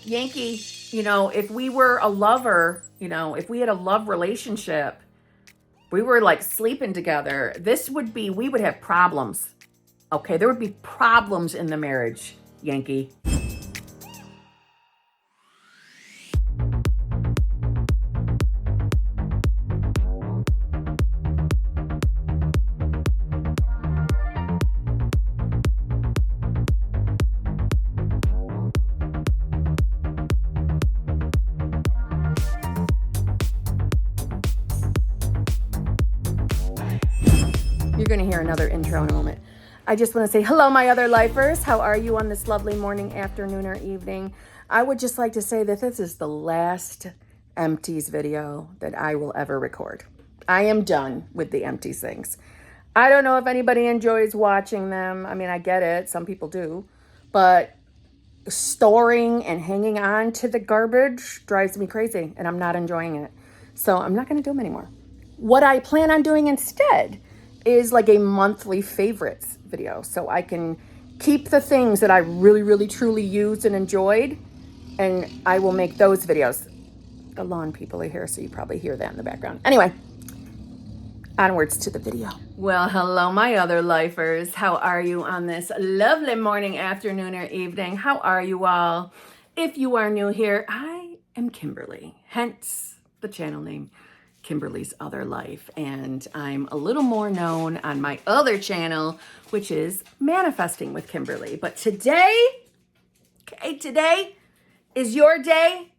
Yankee, if we were a lover, if we had a love relationship, we were like sleeping together, we would have problems. Okay, there would be problems in the marriage, Yankee. You're going to hear another intro in a moment. I just want to say hello, my other lifers. How are you on this lovely morning, afternoon, or evening? I would just like to say that this is the last empties video that I will ever record. I am done with the empties things. I don't know if anybody enjoys watching them. I mean, I get it. Some people do. But storing and hanging on to the garbage drives me crazy, and I'm not enjoying it. So I'm not going to do them anymore. What I plan on doing instead is like a monthly favorites video, so I can keep the things that I really, really, truly used and enjoyed, and I will make those videos. The lawn people are here, so you probably hear that in the background. Anyway, onwards to the video. Well, hello, my other lifers. How are you on this lovely morning, afternoon, or evening? How are you all? If you are new here, I am Kimberly, hence the channel name, Kimberly's Other Life, and I'm a little more known on my other channel, which is Manifesting with Kimberly. But today is your day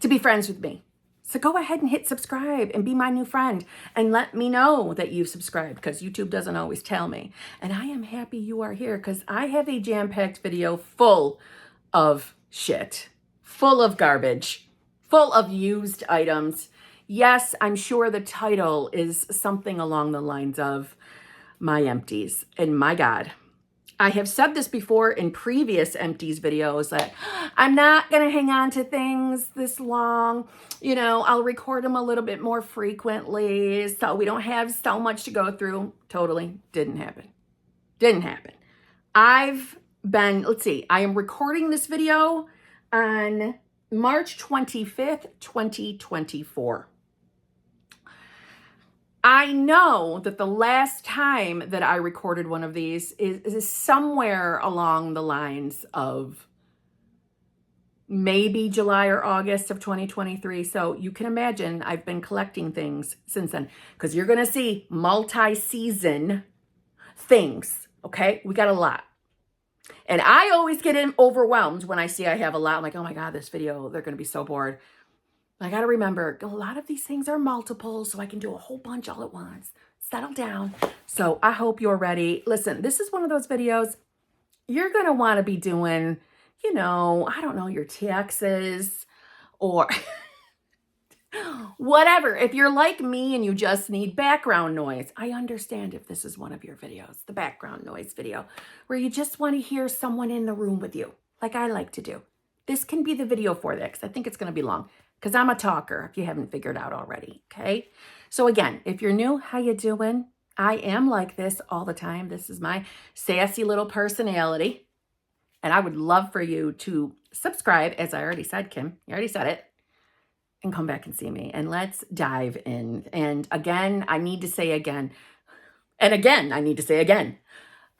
to be friends with me. So go ahead and hit subscribe and be my new friend and let me know that you've subscribed, because YouTube doesn't always tell me. And I am happy you are here because I have a jam-packed video full of shit, full of garbage, full of used items. Yes, I'm sure the title is something along the lines of my empties. And my God, I have said this before in previous empties videos that I'm not going to hang on to things this long. I'll record them a little bit more frequently so we don't have so much to go through. Totally didn't happen. Didn't happen. I am recording this video on March 25th, 2024. I know that the last time that I recorded one of these is somewhere along the lines of maybe July or August of 2023. So you can imagine I've been collecting things since then, because you're going to see multi-season things. Okay, we got a lot. And I always get overwhelmed when I see I have a lot. I'm like, oh my God, this video, they're going to be so bored. I got to remember, a lot of these things are multiples, so I can do a whole bunch all at once. Settle down. So I hope you're ready. Listen, this is one of those videos you're going to want to be doing, I don't know, your taxes or whatever. If you're like me and you just need background noise, I understand if this is one of your videos, the background noise video, where you just want to hear someone in the room with you, like I like to do. This can be the video for that, because I think it's going to be long. Because I'm a talker, if you haven't figured out already, okay? So again, if you're new, how you doing? I am like this all the time. This is my sassy little personality. And I would love for you to subscribe, as I already said, Kim. You already said it. And come back and see me. And let's dive in. And again, I need to say again. And again, I need to say again.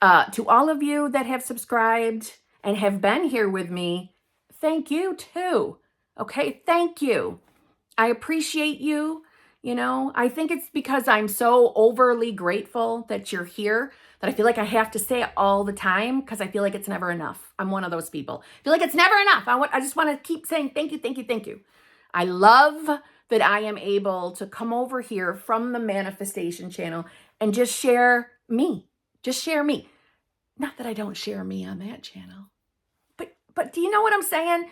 To all of you that have subscribed and have been here with me, thank you too. Okay, thank you. I appreciate you. I think it's because I'm so overly grateful that you're here that I feel like I have to say it all the time, because I feel like it's never enough. I'm one of those people. I feel like it's never enough. I just want to keep saying thank you, thank you, thank you. I love that I am able to come over here from the Manifestation channel and just share me. Just share me. Not that I don't share me on that channel. But do you know what I'm saying?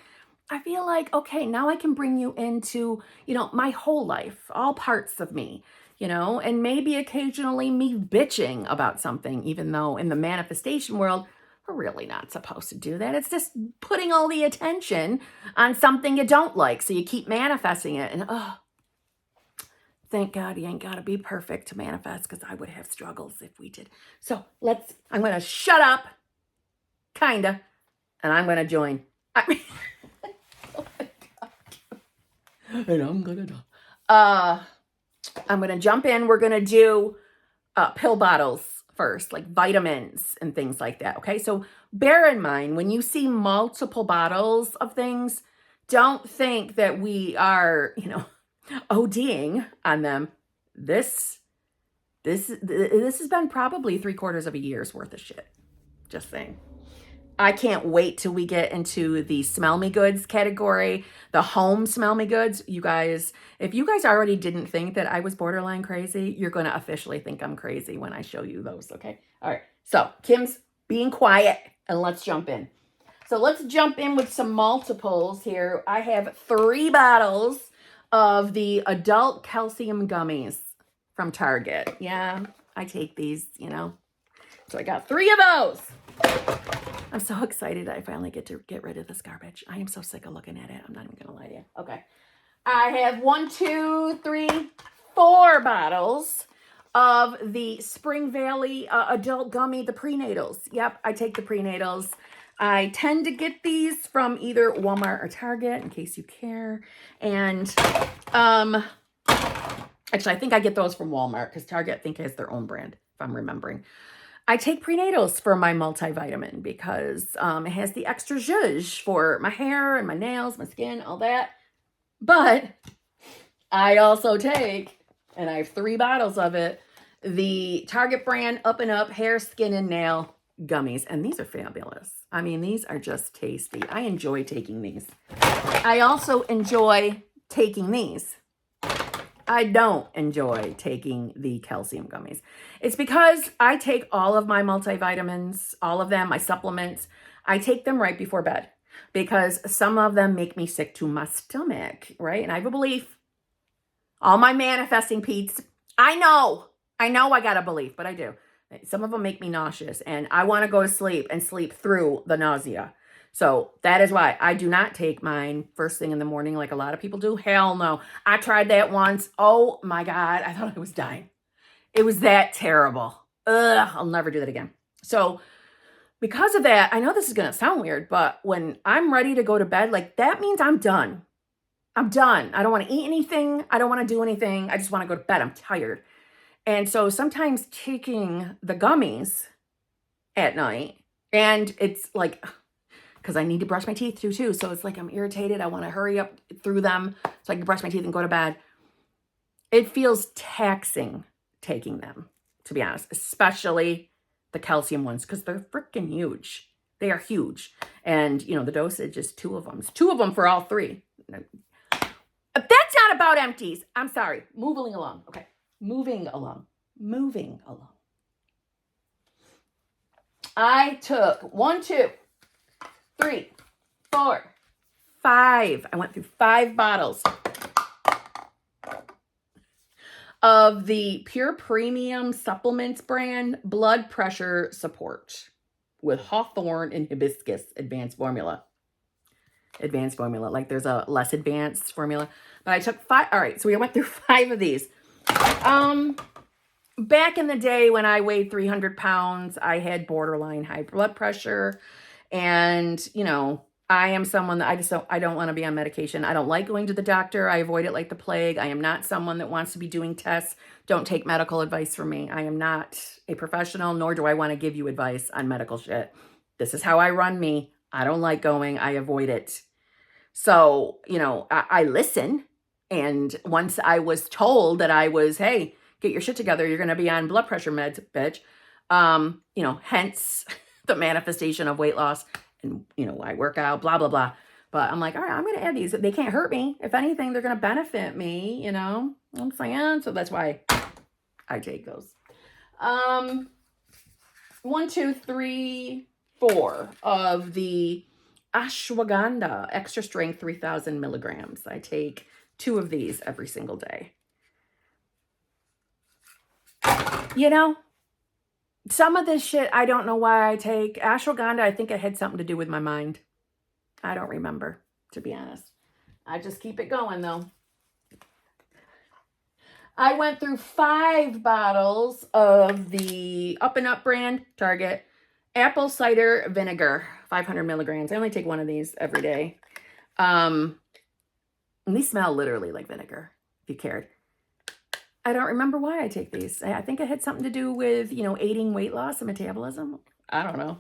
I feel like, okay, now I can bring you into, my whole life, all parts of me, and maybe occasionally me bitching about something, even though in the manifestation world, we're really not supposed to do that. It's just putting all the attention on something you don't like. So you keep manifesting it. And, thank God you ain't got to be perfect to manifest, because I would have struggles if we did. So I'm going to shut up, kind of, and I'm going to join. And I'm gonna I'm gonna jump in. We're gonna do pill bottles first, like vitamins and things like that. Okay, so bear in mind when you see multiple bottles of things, don't think that we are, ODing on them. This has been probably 3/4 of a year's worth of shit. Just saying. I can't wait till we get into the smell me goods category, the home smell me goods. You guys, if you guys already didn't think that I was borderline crazy, you're going to officially think I'm crazy when I show you those, okay? All right, so Kim's being quiet and let's jump in. So let's jump in with some multiples here. I have 3 bottles of the adult calcium gummies from Target. Yeah, I take these, So I got 3 of those. I'm so excited I finally get to get rid of this garbage. I am so sick of looking at it. I'm not even going to lie to you. Okay. I have 1, 2, 3, 4 bottles of the Spring Valley adult gummy, the prenatals. Yep, I take the prenatals. I tend to get these from either Walmart or Target, in case you care. And actually, I think I get those from Walmart because Target, I think, has their own brand, if I'm remembering. I take prenatals for my multivitamin because it has the extra zhuzh for my hair and my nails, my skin, all that. But I also take, and I have 3 bottles of it, the Target brand Up and Up hair, skin, and nail gummies. And these are fabulous. I mean, these are just tasty. I enjoy taking these. I also enjoy taking these. I don't enjoy taking the calcium gummies. It's because I take all of my multivitamins, all of them, my supplements, I take them right before bed because some of them make me sick to my stomach, right? And I have a belief. All my manifesting peeps, I know I got a belief, but I do. Some of them make me nauseous and I want to go to sleep and sleep through the nausea. So that is why I do not take mine first thing in the morning like a lot of people do. Hell no. I tried that once. Oh my God. I thought I was dying. It was that terrible. Ugh, I'll never do that again. So because of that, I know this is going to sound weird, but when I'm ready to go to bed, like that means I'm done. I'm done. I don't want to eat anything. I don't want to do anything. I just want to go to bed. I'm tired. And so sometimes taking the gummies at night, and it's like, because I need to brush my teeth too. So it's like I'm irritated. I want to hurry up through them so I can brush my teeth and go to bed. It feels taxing taking them, to be honest, especially the calcium ones because they're freaking huge. They are huge. And, the dosage is 2 of them. It's 2 of them for all 3. That's not about empties. I'm sorry. Moving along. Okay. Moving along. I took 1, 2, 3, 4, 5. I went through 5 bottles of the Pure Premium Supplements brand blood pressure support with hawthorn and hibiscus advanced formula. Like there's a less advanced formula. But I took 5. All right, so we went through 5 of these. Back in the day when I weighed 300 pounds, I had borderline high blood pressure. And, I am someone that I don't want to be on medication. I don't like going to the doctor. I avoid it like the plague. I am not someone that wants to be doing tests. Don't take medical advice from me. I am not a professional, nor do I want to give you advice on medical shit. This is how I run me. I don't like going. I avoid it. So, I listen. And once I was told that I was, hey, get your shit together. You're going to be on blood pressure meds, bitch. Hence the manifestation of weight loss. And, I work out, blah, blah, blah. But I'm like, all right, I'm going to add these. They can't hurt me. If anything, they're going to benefit me, I'm saying. So that's why I take those. 1, 2, 3, 4 of the ashwagandha extra strength 3,000 milligrams. I take 2 of these every single day. Some of this shit, I don't know why I take. Ashwagandha, I think it had something to do with my mind. I don't remember, to be honest. I just keep it going, though. I went through 5 bottles of the Up and Up brand, Target, apple cider vinegar, 500 milligrams. I only take 1 of these every day. And these smell literally like vinegar, if you cared. I don't remember why I take these. I think it had something to do with, you know, aiding weight loss and metabolism. I don't know.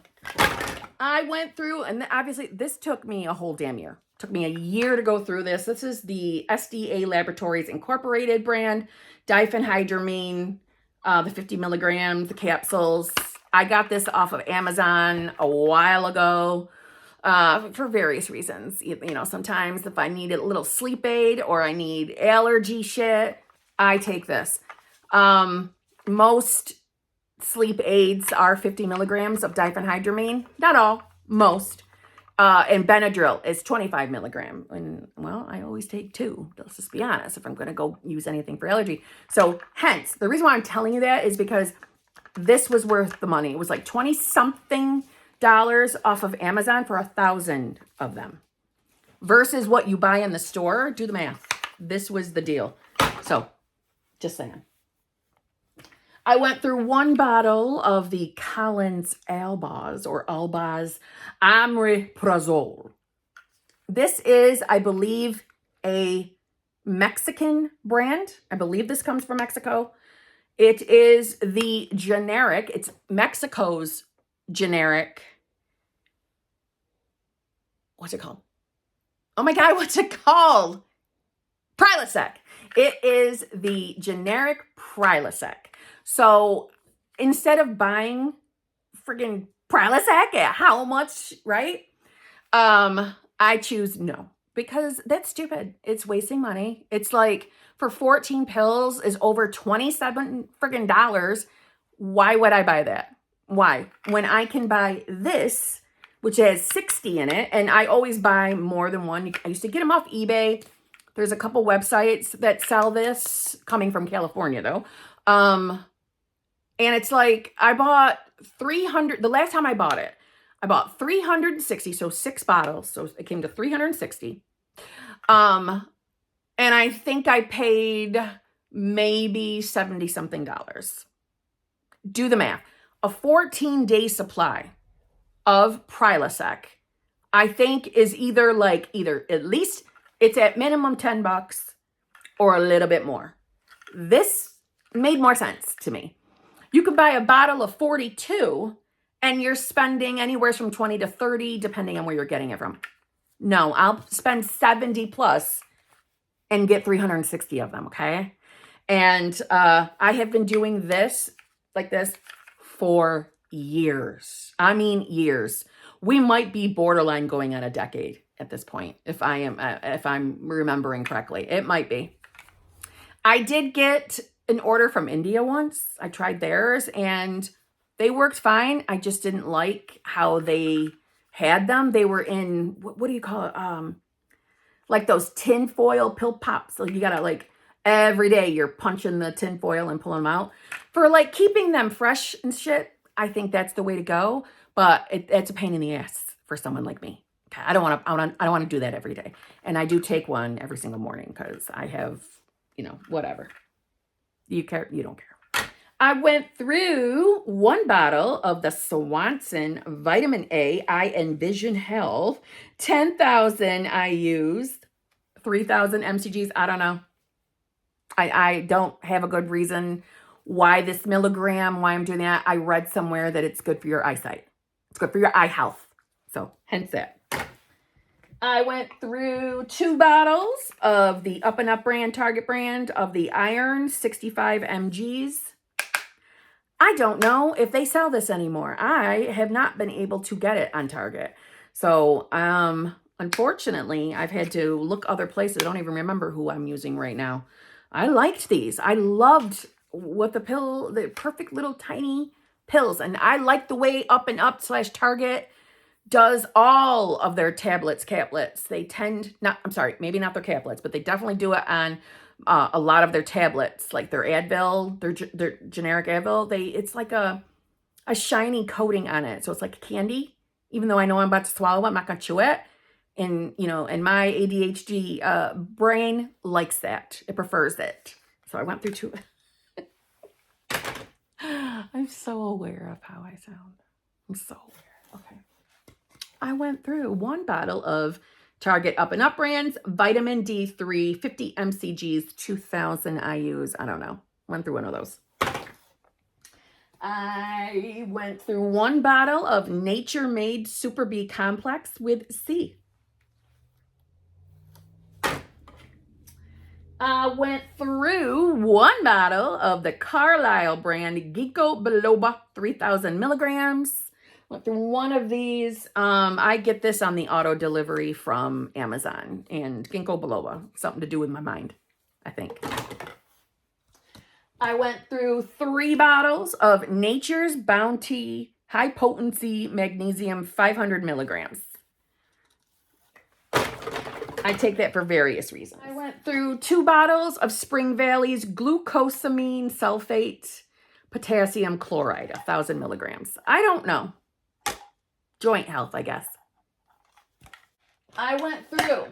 I went through, and obviously this took me a whole damn year. It took me a year to go through this. This is the SDA Laboratories Incorporated brand, diphenhydramine, the 50 milligrams, the capsules. I got this off of Amazon a while ago for various reasons. You know, sometimes if I need a little sleep aid or I need allergy shit, I take this. Most sleep aids are 50 milligrams of diphenhydramine. Not all, most. And Benadryl is 25 milligram. And well, I always take 2. Let's just be honest, if I'm going to go use anything for allergy. So hence, the reason why I'm telling you that is because this was worth the money. It was like 20 something dollars off of Amazon for 1,000 of them versus what you buy in the store. Do the math. This was the deal. So just saying. I went through 1 bottle of the Collins Albaz or Albaz Omeprazole. This is, I believe, a Mexican brand. I believe this comes from Mexico. It is the generic. It's Mexico's generic. What's it called? Oh my God, what's it called? Prilosec. It is the generic Prilosec. So instead of buying friggin' Prilosec at how much, right? I choose no, because that's stupid. It's wasting money. It's like for 14 pills is over 27 friggin' dollars. Why would I buy that? Why? When I can buy this, which has 60 in it, and I always buy more than one. I used to get them off eBay. There's a couple websites that sell this, coming from California though. And it's like, I bought 300, the last time I bought it, I bought 360, so 6 bottles. So it came to 360. And I think I paid maybe 70 something dollars. Do the math. A 14-day supply of Prilosec, I think is either at least it's at minimum $10 or a little bit more. This made more sense to me. You could buy a bottle of 42 and you're spending anywhere from 20 to 30, depending on where you're getting it from. No, I'll spend 70 plus and get 360 of them, okay? And I have been doing this, like this, for years. I mean, years. We might be borderline going on a decade at this point, if I'm remembering correctly. It might be. I did get an order from India once. I tried theirs and they worked fine. I just didn't like how they had them. They were in, what do you call it? Like those tin foil pill pops. Like you gotta like, every day you're punching the tin foil and pulling them out. For like keeping them fresh and shit, I think that's the way to go. But it's a pain in the ass for someone like me. Okay, I don't want to do that every day. And I do take one every single morning because I have, you know, whatever. You care? You don't care. I went through 1 bottle of the Swanson Vitamin A Eye and Vision Health. 10,000 I used. 3,000 mcgs. I don't know. I don't have a good reason why this milligram, why I'm doing that. I read somewhere that it's good for your eyesight. It's good for your eye health. So hence that. I went through 2 bottles of the Up and Up brand, Target brand, of the Iron 65 mgs. I don't know if they sell this anymore. I have not been able to get it on Target. So, unfortunately, I've had to look other places. I don't even remember who I'm using right now. I liked these. I loved what the perfect little tiny pills. And I like the way Up and Up / Target does all of their caplets. They tend maybe not their caplets, but they definitely do it on a lot of their tablets, like their Advil, their generic Advil. It's like a shiny coating on it. So it's like candy, even though I know I'm about to swallow it, I'm not going to chew it. And, you know, and my ADHD brain likes that. It prefers it. So I went through 2. I'm so aware of how I sound. I'm so aware. Okay. I went through 1 bottle of Target Up and Up brands, vitamin D3, 50 mcgs, 2000 IUs. I don't know. Went through one of those. I went through 1 bottle of Nature Made Super B Complex with C. I went through 1 bottle of the Carlisle brand Ginkgo biloba, 3000 milligrams. Went through 1 of these. I get this on the auto delivery from Amazon. And Ginkgo biloba, something to do with my mind, I think. I went through 3 bottles of Nature's Bounty High Potency Magnesium, 500 milligrams. I take that for various reasons. I went through 2 bottles of Spring Valley's glucosamine sulfate potassium chloride, 1000 milligrams. I don't know. Joint health, I guess. I went through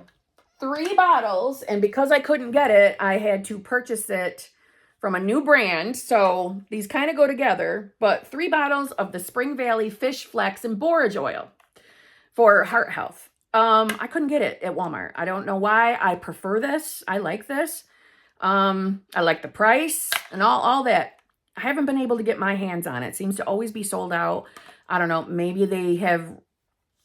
3 bottles, and because I couldn't get it, I had to purchase it from a new brand. So these kind of go together, but 3 bottles of the Spring Valley Fish Flax and Borage Oil for heart health. I couldn't get it at Walmart. I don't know why. I prefer this. I like this. I like the price and all that. I haven't been able to get my hands on it. It seems to always be sold out. I don't know. Maybe they have,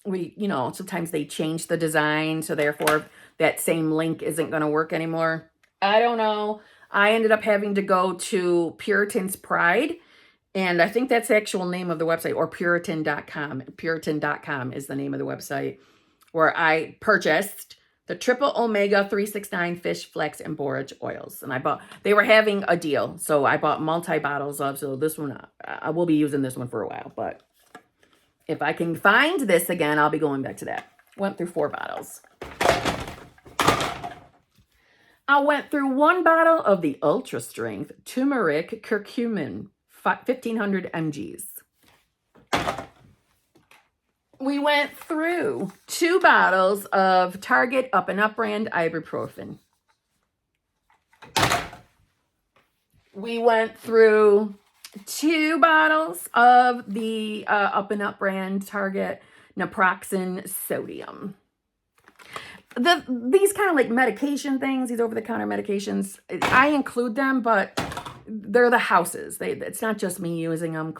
sometimes they change the design. So therefore that same link isn't going to work anymore. I don't know. I ended up having to go to Puritan's Pride. And I think that's the actual name of the website, or Puritan.com. Puritan.com is the name of the website, where I purchased the Triple Omega 369 Fish Flax and Borage oils. And they were having a deal. So I bought multi-bottles of, so this one, I will be using this one for a while. But if I can find this again, I'll be going back to that. Went through 4 bottles. I went through 1 bottle of the Ultra Strength Turmeric Curcumin, 1500 mgs. We went through 2 bottles of Target Up and Up brand ibuprofen. We went through 2 bottles of the Up and Up brand Target naproxen sodium. These kind of like medication things, these over-the-counter medications, I include them, but they're the houses. It's not just me using them,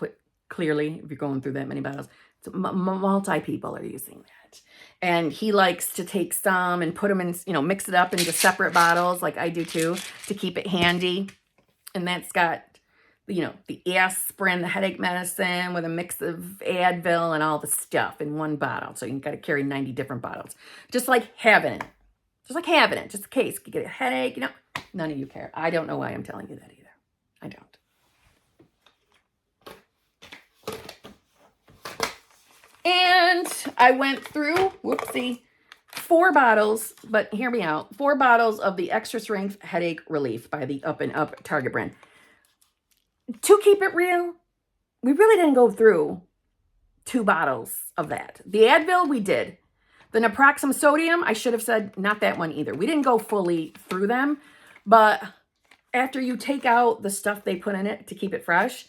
clearly, if you're going through that many bottles. Multi-people are using that. And he likes to take some and put them in, mix it up into separate bottles, like I do too, to keep it handy. And that's got, the aspirin, the headache medicine with a mix of Advil and all the stuff in 1 bottle. So you got to carry 90 different bottles. Just like having it. Just in case you get a headache, none of you care. I don't know why I'm telling you that either. I don't. And I went through, 4 bottles, but hear me out, 4 bottles of the Extra Strength Headache Relief by the Up and Up Target brand. To keep it real, we really didn't go through 2 bottles of that. The Advil, we did. The naproxen sodium, I should have said not that one either. We didn't go fully through them, but after you take out the stuff they put in it to keep it fresh,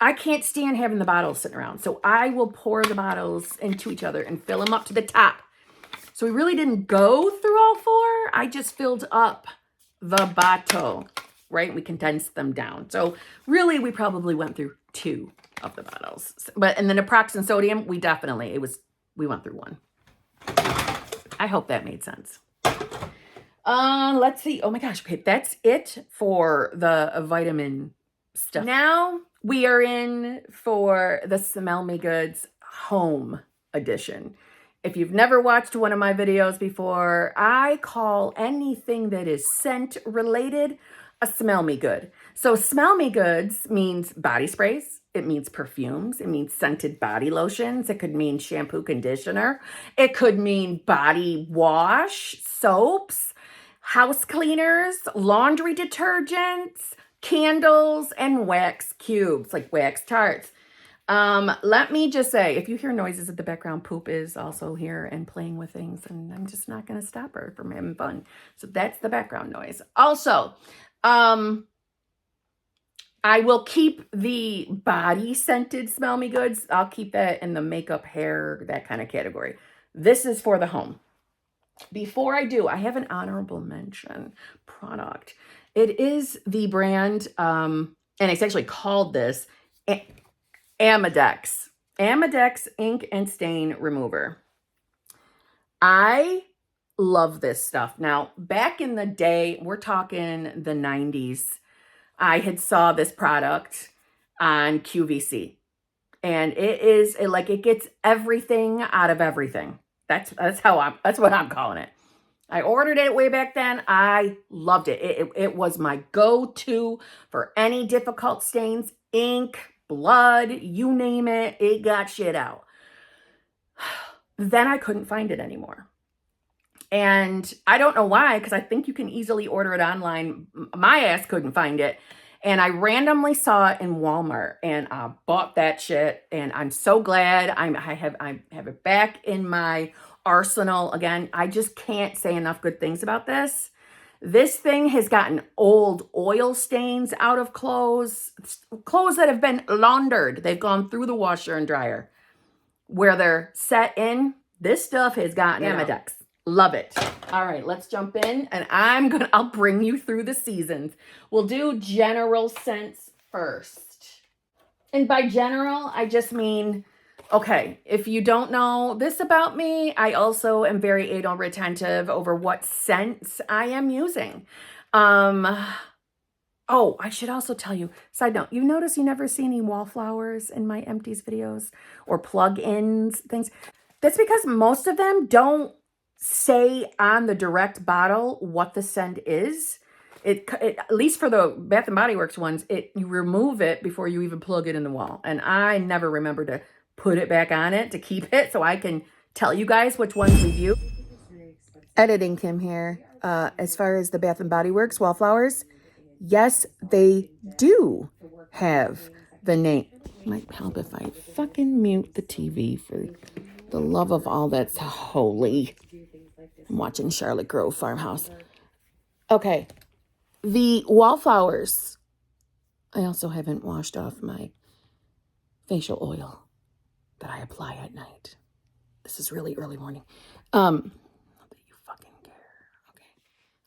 I can't stand having the bottles sitting around. So I will pour the bottles into each other and fill them up to the top. So we really didn't go through all 4. I just filled up the bottle, right? We condensed them down. So really, we probably went through 2 of the bottles. But in the naproxen sodium, we went through 1. I hope that made sense. Let's see. Oh my gosh. Okay, that's it for the vitamin stuff. Now we are in for the Smell Me Goods Home Edition. If you've never watched one of my videos before, I call anything that is scent related a Smell Me Good. So Smell Me Goods means body sprays. It means perfumes. It means scented body lotions. It could mean shampoo, conditioner. It could mean body wash, soaps, house cleaners, laundry detergents, candles, and wax cubes, like wax tarts. Let me just say, if you hear noises in the background, Poop is also here and playing with things, and I'm just not going to stop her from having fun. So that's the background noise. Also, I will keep the body scented Smell Me Goods. I'll keep that in the makeup, hair, that kind of category. This is for the home. Before I do, I have an honorable mention product. It is the brand, and it's actually called this, Amadex. Amadex Ink and Stain Remover. I love this stuff. Now, back in the day, we're talking the 90s, I had saw this product on QVC. And it is like it gets everything out of everything. That's what I'm calling it. I ordered it way back then. I loved it. It was my go-to for any difficult stains, ink, blood, you name it. It got shit out. Then I couldn't find it anymore. And I don't know why, because I think you can easily order it online. My ass couldn't find it. And I randomly saw it in Walmart and I bought that shit. And I'm so glad I have it back in my arsenal. Again, I just can't say enough good things about this. This thing has gotten old oil stains out of clothes that have been laundered. They've gone through the washer and dryer. Where they're set in, this stuff has gotten Amadex. Love it. All right, let's jump in and I'll bring you through the seasons. We'll do general scents first. And by general, I just mean, okay, if you don't know this about me, I also am very anal retentive over what scents I am using. Oh, I should also tell you, side note, you notice you never see any wallflowers in my empties videos or plug-ins, things. That's because most of them don't say on the direct bottle what the scent is. It at least for the Bath & Body Works ones, you remove it before you even plug it in the wall. And I never remember to put it back on it to keep it so I can tell you guys which ones we view. Editing Kim here. As far as the Bath & Body Works wallflowers, yes, they do have the name. Might help if I fucking mute the TV for the love of all that's holy. I'm watching Charlotte Grove Farmhouse. Okay. The wallflowers. I also haven't washed off my facial oil that I apply at night. This is really early morning. Not that you fucking care. Okay.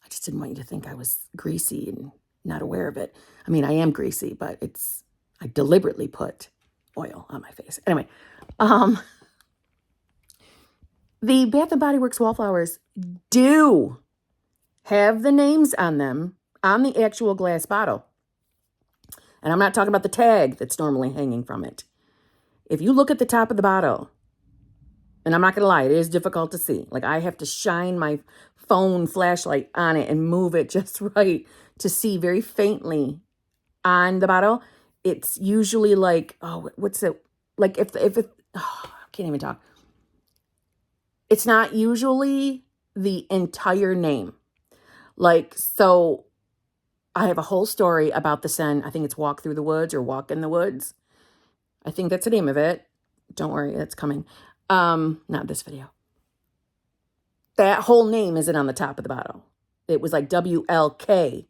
I just didn't want you to think I was greasy and not aware of it. I mean, I am greasy, but I deliberately put oil on my face. Anyway, the Bath & Body Works wallflowers do have the names on them on the actual glass bottle. And I'm not talking about the tag that's normally hanging from it. If you look at the top of the bottle, and I'm not going to lie, it is difficult to see. Like I have to shine my phone flashlight on it and move it just right to see very faintly on the bottle. It's usually like, oh, what's it? Like if it, oh, I can't even talk. It's not usually the entire name. Like, so I have a whole story about the scent. I think it's Walk Through the Woods or Walk in the Woods. I think that's the name of it. Don't worry, that's coming. Not this video. That whole name isn't on the top of the bottle. It was like WLK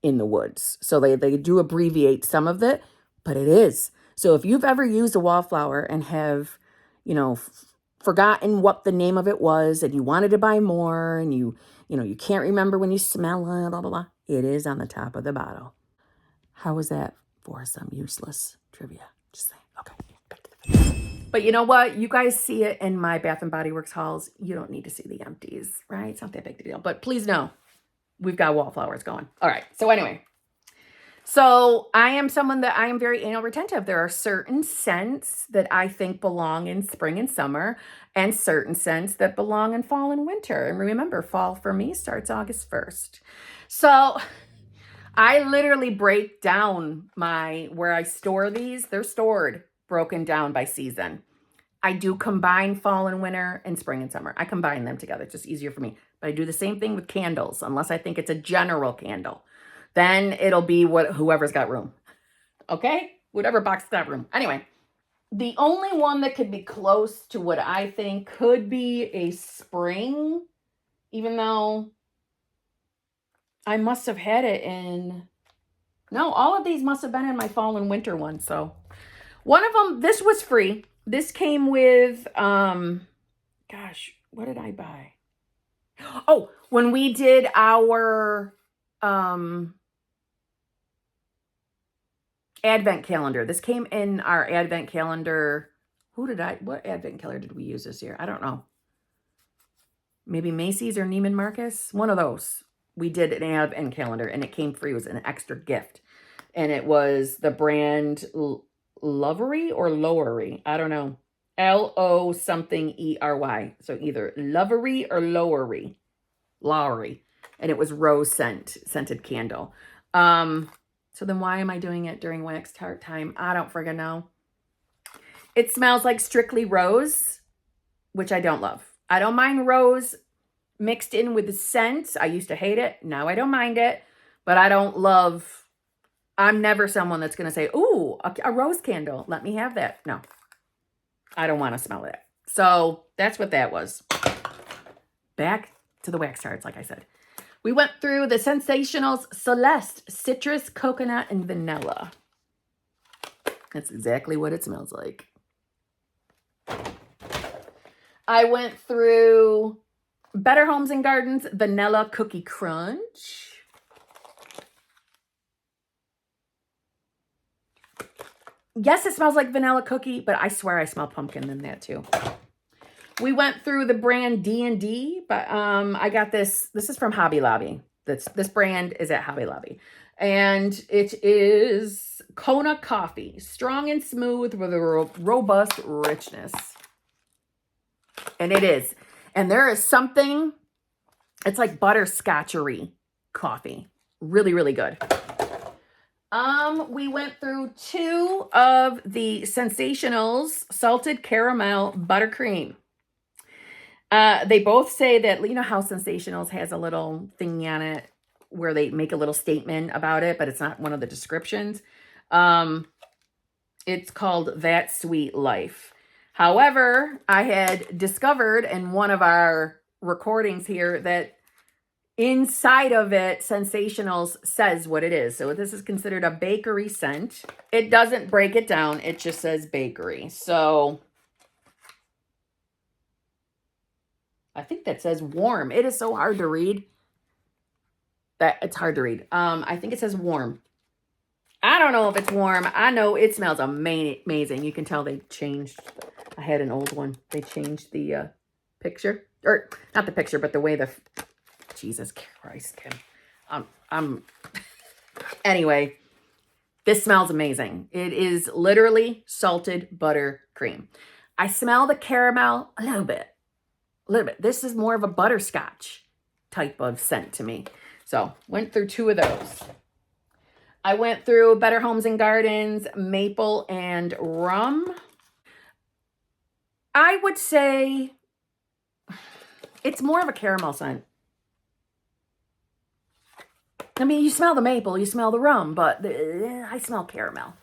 in the woods. So they do abbreviate some of it, but it is. So if you've ever used a wallflower and have, forgotten what the name of it was and you wanted to buy more and you can't remember when you smell it, blah, blah, blah, it is on the top of the bottle. How was that for some useless trivia? Just saying. Okay, back to the video. But you know what? You guys see it in my Bath & Body Works hauls. You don't need to see the empties, right? It's not that big a deal. But please know, we've got wallflowers going. All right. So anyway. So I am someone that I am very anal retentive. There are certain scents that I think belong in spring and summer and certain scents that belong in fall and winter. And remember, fall for me starts August 1st. So I literally break down where I store these. They're stored, broken down by season. I do combine fall and winter and spring and summer. I combine them together. It's just easier for me. But I do the same thing with candles, unless I think it's a general candle. Then it'll be whoever's got room. Okay? Whatever box got room. Anyway, the only one that could be close to what I think could be a spring, even though I must have had it in... No, all of these must have been in my fall and winter one. So one of them, this was free. This came with, gosh, what did I buy? Oh, when we did our advent calendar. This came in our advent calendar. What advent calendar did we use this year? I don't know. Maybe Macy's or Neiman Marcus. One of those. We did an advent calendar and it came free. It was an extra gift. And it was the brand Lovery or Lowery. I don't know. L-O something E-R-Y. So either Lovery or Lowery. Lowry. And it was rose scented candle. So then why am I doing it during wax tart time? I don't friggin' know. It smells like strictly rose, which I don't love. I don't mind rose mixed in with the scent. I used to hate it. Now I don't mind it. But I don't love... I'm never someone that's going to say, ooh, a rose candle. Let me have that. No. I don't want to smell it. So that's what that was. Back to the wax tarts, like I said. We went through the Sensationals Celeste, Citrus, Coconut, and Vanilla. That's exactly what it smells like. I went through Better Homes and Gardens, Vanilla Cookie Crunch. Yes, it smells like vanilla cookie, but I swear I smell pumpkin in that too. We went through the brand D&D, but I got this. This is from Hobby Lobby. This brand is at Hobby Lobby. And it is Kona Coffee. Strong and smooth with a robust richness. And it is. And there is something, it's like butterscotchery coffee. Really, really good. We went through 2 of the Sensationals Salted Caramel Buttercream. They both say that, you know how Sensationals has a little thingy on it where they make a little statement about it, but it's not one of the descriptions. It's called That Sweet Life. However, I had discovered in one of our recordings here that inside of it, Sensationals says what it is. So this is considered a bakery scent. It doesn't break it down. It just says bakery. So I think that says warm. It is so hard to read. That it's hard to read. I think it says warm. I don't know if it's warm. I know it smells amazing. You can tell they changed. I had an old one. They changed the picture. Or not the picture, but the way the... Jesus Christ, Kim. Anyway, this smells amazing. It is literally salted buttercream. I smell the caramel a little bit. This is more of a butterscotch type of scent to me. So went through 2 of those. I went through Better Homes and Gardens, Maple and Rum. I would say it's more of a caramel scent. I mean, you smell the maple, you smell the rum, but I smell caramel.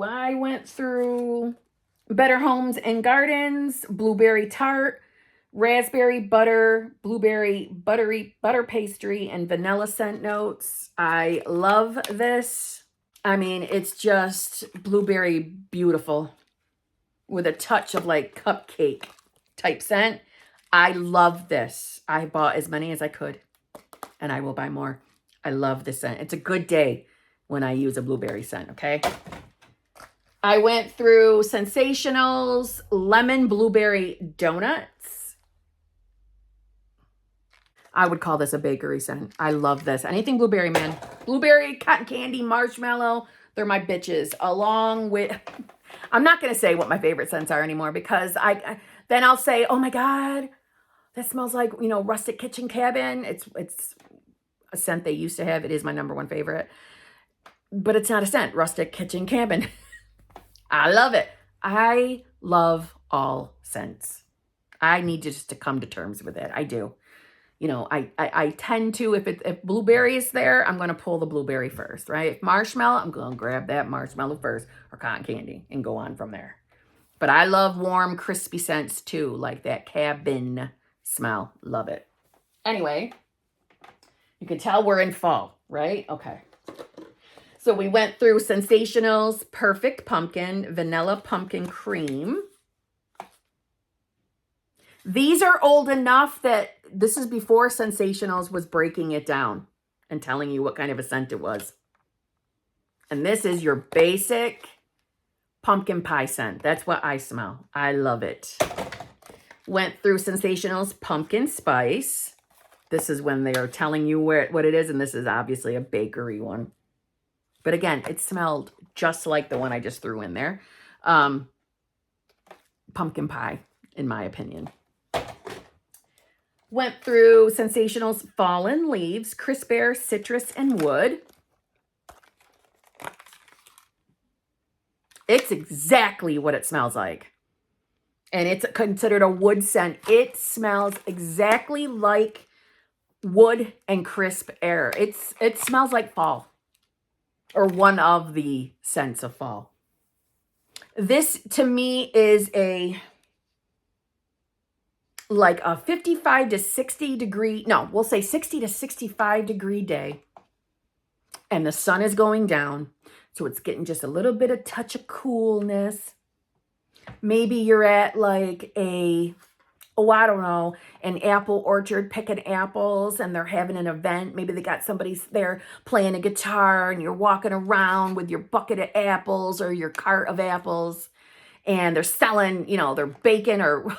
I went through Better Homes and Gardens, Blueberry Tart, Raspberry Butter, Blueberry Buttery Butter Pastry, and Vanilla Scent Notes. I love this. I mean, it's just blueberry beautiful with a touch of like cupcake type scent. I love this. I bought as many as I could, and I will buy more. I love this scent. It's a good day when I use a blueberry scent, okay? I went through Sensationals, Lemon Blueberry Donuts. I would call this a bakery scent. I love this. Anything blueberry, man. Blueberry, cotton candy, marshmallow. They're my bitches. Along with... I'm not going to say what my favorite scents are anymore because then I'll say, oh my God, that smells like, you know, Rustic Kitchen Cabin. It's a scent they used to have. It is my #1 favorite. But it's not a scent. Rustic Kitchen Cabin. I love it. I love all scents. I need just to come to terms with it. I do. You know, I tend to, if blueberry is there, I'm going to pull the blueberry first, right? If marshmallow, I'm going to grab that marshmallow first, or cotton candy, and go on from there. But I love warm, crispy scents too, like that cabin smell. Love it. Anyway, you can tell we're in fall, right? Okay. So we went through Sensationals, Perfect Pumpkin, Vanilla Pumpkin Cream. These are old enough that this is before Sensationals was breaking it down and telling you what kind of a scent it was. And this is your basic pumpkin pie scent. That's what I smell. I love it. Went through Sensationals pumpkin spice. This is when they are telling you what it is. And this is obviously a bakery one. But again, it smelled just like the one I just threw in there. Pumpkin pie, in my opinion. Went through Sensationals Fallen Leaves, Crisp Air, Citrus, and Wood. It's exactly what it smells like. And it's considered a wood scent. It smells exactly like wood and crisp air. It smells like fall. Or one of the scents of fall. This, to me, is like a 55 to 60 degree, no, we'll say 60 to 65 degree day. And the sun is going down. So it's getting just a little bit of touch of coolness. Maybe you're at like I don't know, an apple orchard picking apples and they're having an event. Maybe they got somebody there playing a guitar and you're walking around with your bucket of apples or your cart of apples and they're selling, you know, they're baking or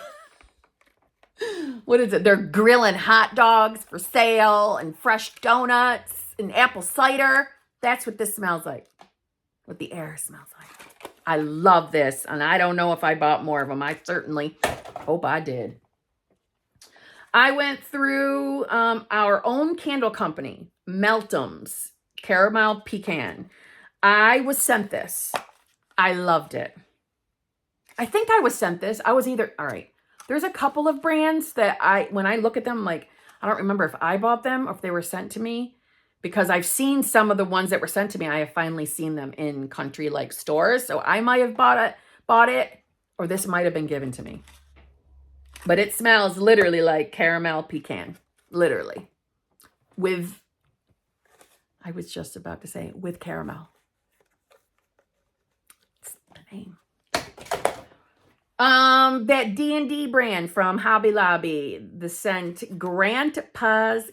what is it? They're grilling hot dogs for sale and fresh donuts and apple cider. That's what this smells like. What the air smells like. I love this. And I don't know if I bought more of them. I certainly hope I did. I went through our own candle company, Meltums Caramel Pecan. I was sent this. I loved it. I think I was sent this. I was either, all right. There's a couple of brands that when I look at them, like, I don't remember if I bought them or if they were sent to me. Because I've seen some of the ones that were sent to me. I have finally seen them in country-like stores. So I might have bought it, or this might have been given to me. But it smells literally like caramel pecan. Literally. I was just about to say, with caramel. It's the name. That D&D brand from Hobby Lobby. The scent Grandpa's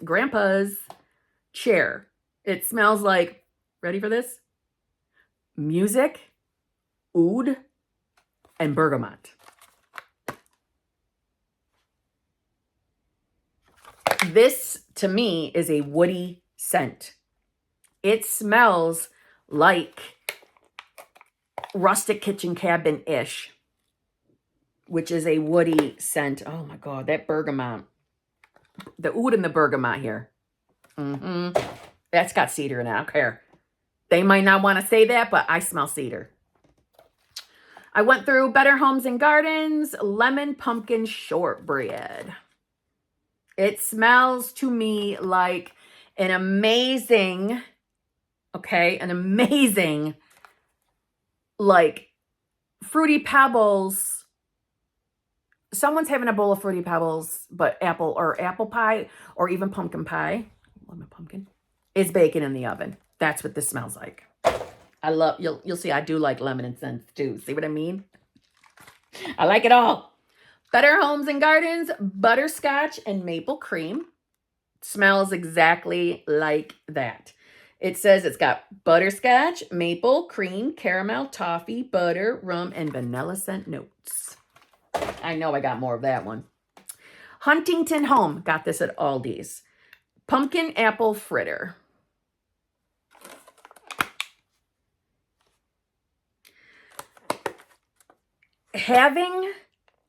Chair. It smells like, ready for this? Music, oud, and bergamot. This, to me, is a woody scent. It smells like rustic kitchen cabin-ish, which is a woody scent. Oh my God, that bergamot. The oud and the bergamot here. That's got cedar in it. I don't care. They might not want to say that, but I smell cedar. I went through Better Homes and Gardens Lemon Pumpkin Shortbread. It smells to me like an amazing, like Fruity Pebbles. Someone's having a bowl of Fruity Pebbles, but apple pie or even pumpkin pie. Lemon pumpkin is baking in the oven. That's what this smells like. I love, you'll see I do like lemon and scents too. See what I mean? I like it all. Better Homes and Gardens Butterscotch and Maple Cream. Smells exactly like that. It says it's got butterscotch, maple, cream, caramel, toffee, butter, rum, and vanilla scent notes. I know I got more of that one. Huntington Home. Got this at Aldi's. Pumpkin apple fritter. Having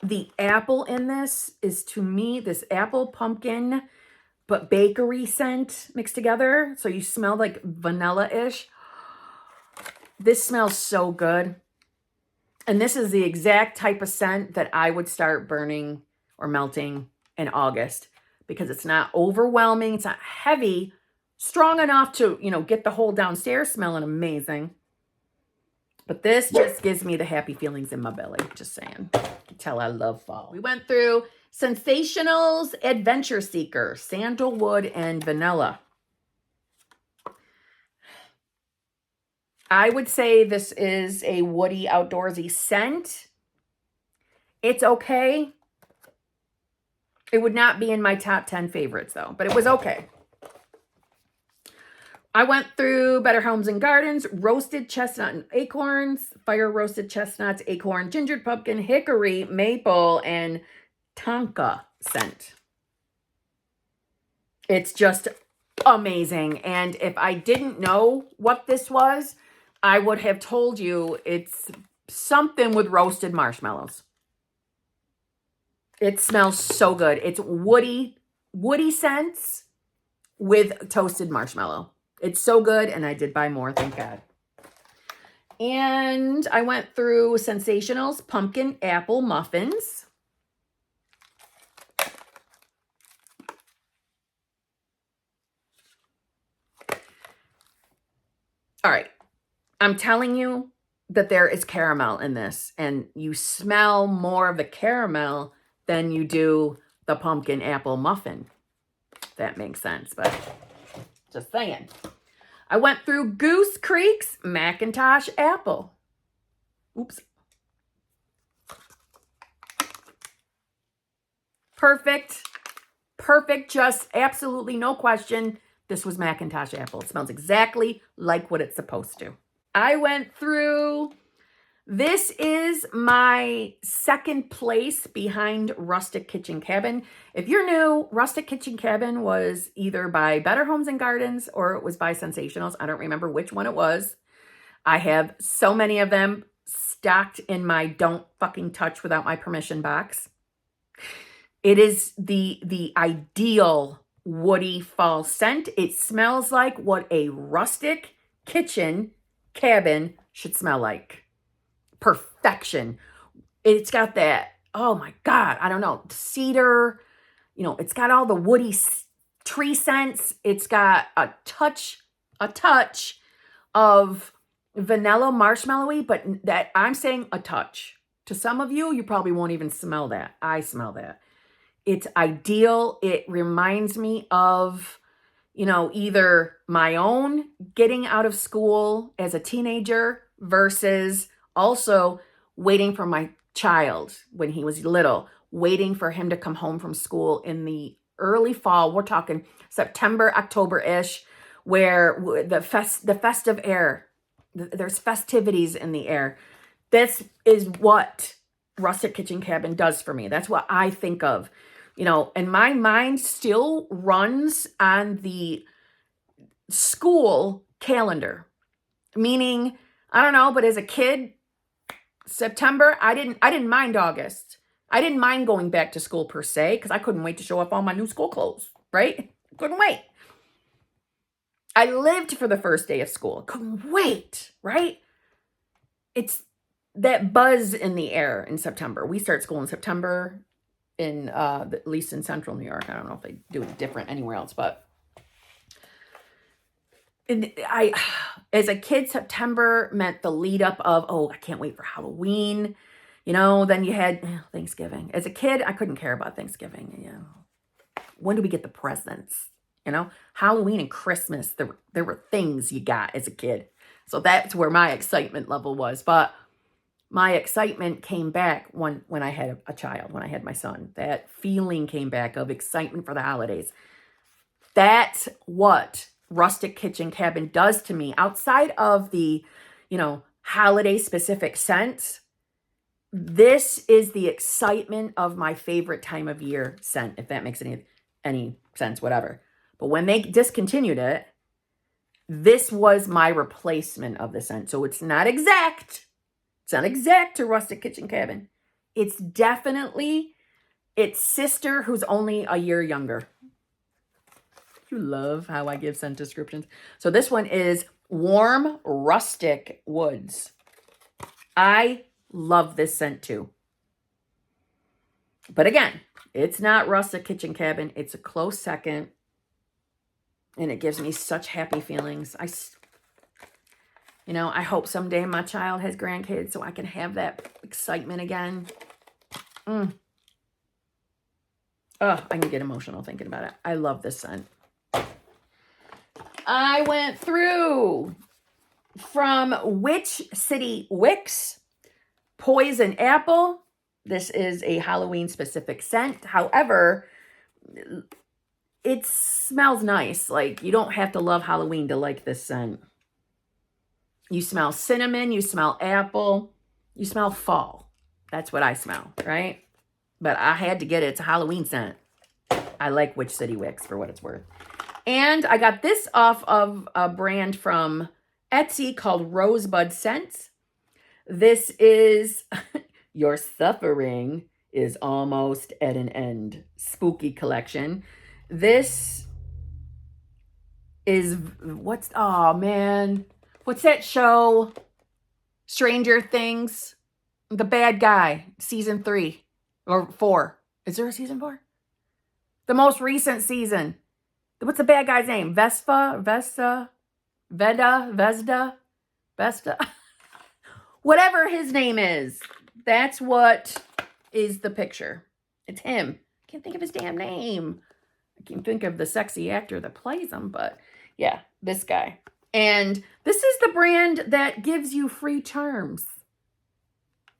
the apple in this is, to me, this apple pumpkin, but bakery scent mixed together. So you smell like vanilla-ish. This smells so good. And this is the exact type of scent that I would start burning or melting in August, because it's not overwhelming. It's not heavy, strong enough to, get the whole downstairs smelling amazing. But this just gives me the happy feelings in my belly. Just saying. You can tell I love fall. We went through Sensationals Adventure Seeker, Sandalwood and Vanilla. I would say this is a woody, outdoorsy scent. It's okay. It would not be in my top 10 favorites though, but it was okay. I went through Better Homes and Gardens, roasted chestnut and acorns, fire roasted chestnuts, acorn, gingered pumpkin, hickory, maple, and tonka scent. It's just amazing. And if I didn't know what this was, I would have told you it's something with roasted marshmallows. It smells so good. It's woody scents with toasted marshmallow. It's so good, and I did buy more, thank God. And I went through Sensationals pumpkin apple muffins. All right. I'm telling you that there is caramel in this, and you smell more of the caramel than you do the pumpkin apple muffin. If that makes sense, but just saying. I went through Goose Creek's Macintosh Apple. Oops. Perfect. Perfect. Just absolutely no question. This was Macintosh Apple. It smells exactly like what it's supposed to. I went through, this is my second place behind Rustic Kitchen Cabin. If you're new, Rustic Kitchen Cabin was either by Better Homes and Gardens or it was by Sensationals. I don't remember which one it was. I have so many of them stocked in my don't fucking touch without my permission box. It is the ideal woody fall scent. It smells like what a rustic kitchen cabin should smell like. Perfection. It's got that, oh my God, I don't know, cedar, you know, it's got all the woody tree scents. It's got a touch of vanilla marshmallowy, but that I'm saying a touch. To some of you, you probably won't even smell that. I smell that. It's ideal. It reminds me of, you know, either my own getting out of school as a teenager versus also waiting for my child when he was little, waiting for him to come home from school in the early fall. We're talking September, October-ish, where the festive air, there's festivities in the air. This is what Rustic Kitchen Cabin does for me. That's what I think of. You know, and my mind still runs on the school calendar. Meaning, I don't know, but as a kid, September, I didn't mind August. I didn't mind going back to school per se, because I couldn't wait to show up all my new school clothes, right? Couldn't wait. I lived for the first day of school. Couldn't wait, right? It's that buzz in the air in September. We start school in September. At least in central New York. I don't know if they do it different anywhere else, but as a kid, September meant the lead up of, oh, I can't wait for Halloween. You know, then you had Thanksgiving. As a kid, I couldn't care about Thanksgiving. You know, when do we get the presents? You know, Halloween and Christmas, there were things you got as a kid. So that's where my excitement level was. But my excitement came back when I had a child, when I had my son. That feeling came back of excitement for the holidays. That's what Rustic Kitchen Cabin does to me. Outside of the, you know, holiday specific scent, this is the excitement of my favorite time of year scent, if that makes any sense, whatever. But when they discontinued it, this was my replacement of the scent. So it's not exact. It's not exact to Rustic Kitchen Cabin. It's definitely its sister who's only a year younger. You love how I give scent descriptions. So this one is Warm Rustic Woods. I love this scent too. But again, it's not Rustic Kitchen Cabin. It's a close second. And it gives me such happy feelings. You know, I hope someday my child has grandkids so I can have that excitement again. Oh, I can get emotional thinking about it. I love this scent. I went through from Witch City Wicks, Poison Apple. This is a Halloween specific scent. However, it smells nice. Like, you don't have to love Halloween to like this scent. You smell cinnamon, you smell apple, you smell fall. That's what I smell, right? But I had to get it. It's a Halloween scent. I like Witch City Wicks for what it's worth. And I got this off of a brand from Etsy called Rosebud Scents. This is Your Suffering is Almost at an End spooky collection. This is, oh man, what's that show? Stranger Things. The bad guy, season 3 or 4. Is there a season 4? The most recent season. What's the bad guy's name? Vesta? Whatever his name is. That's what is the picture. It's him. I can't think of his damn name. I can think of the sexy actor that plays him, but yeah, this guy. And this is the brand that gives you free charms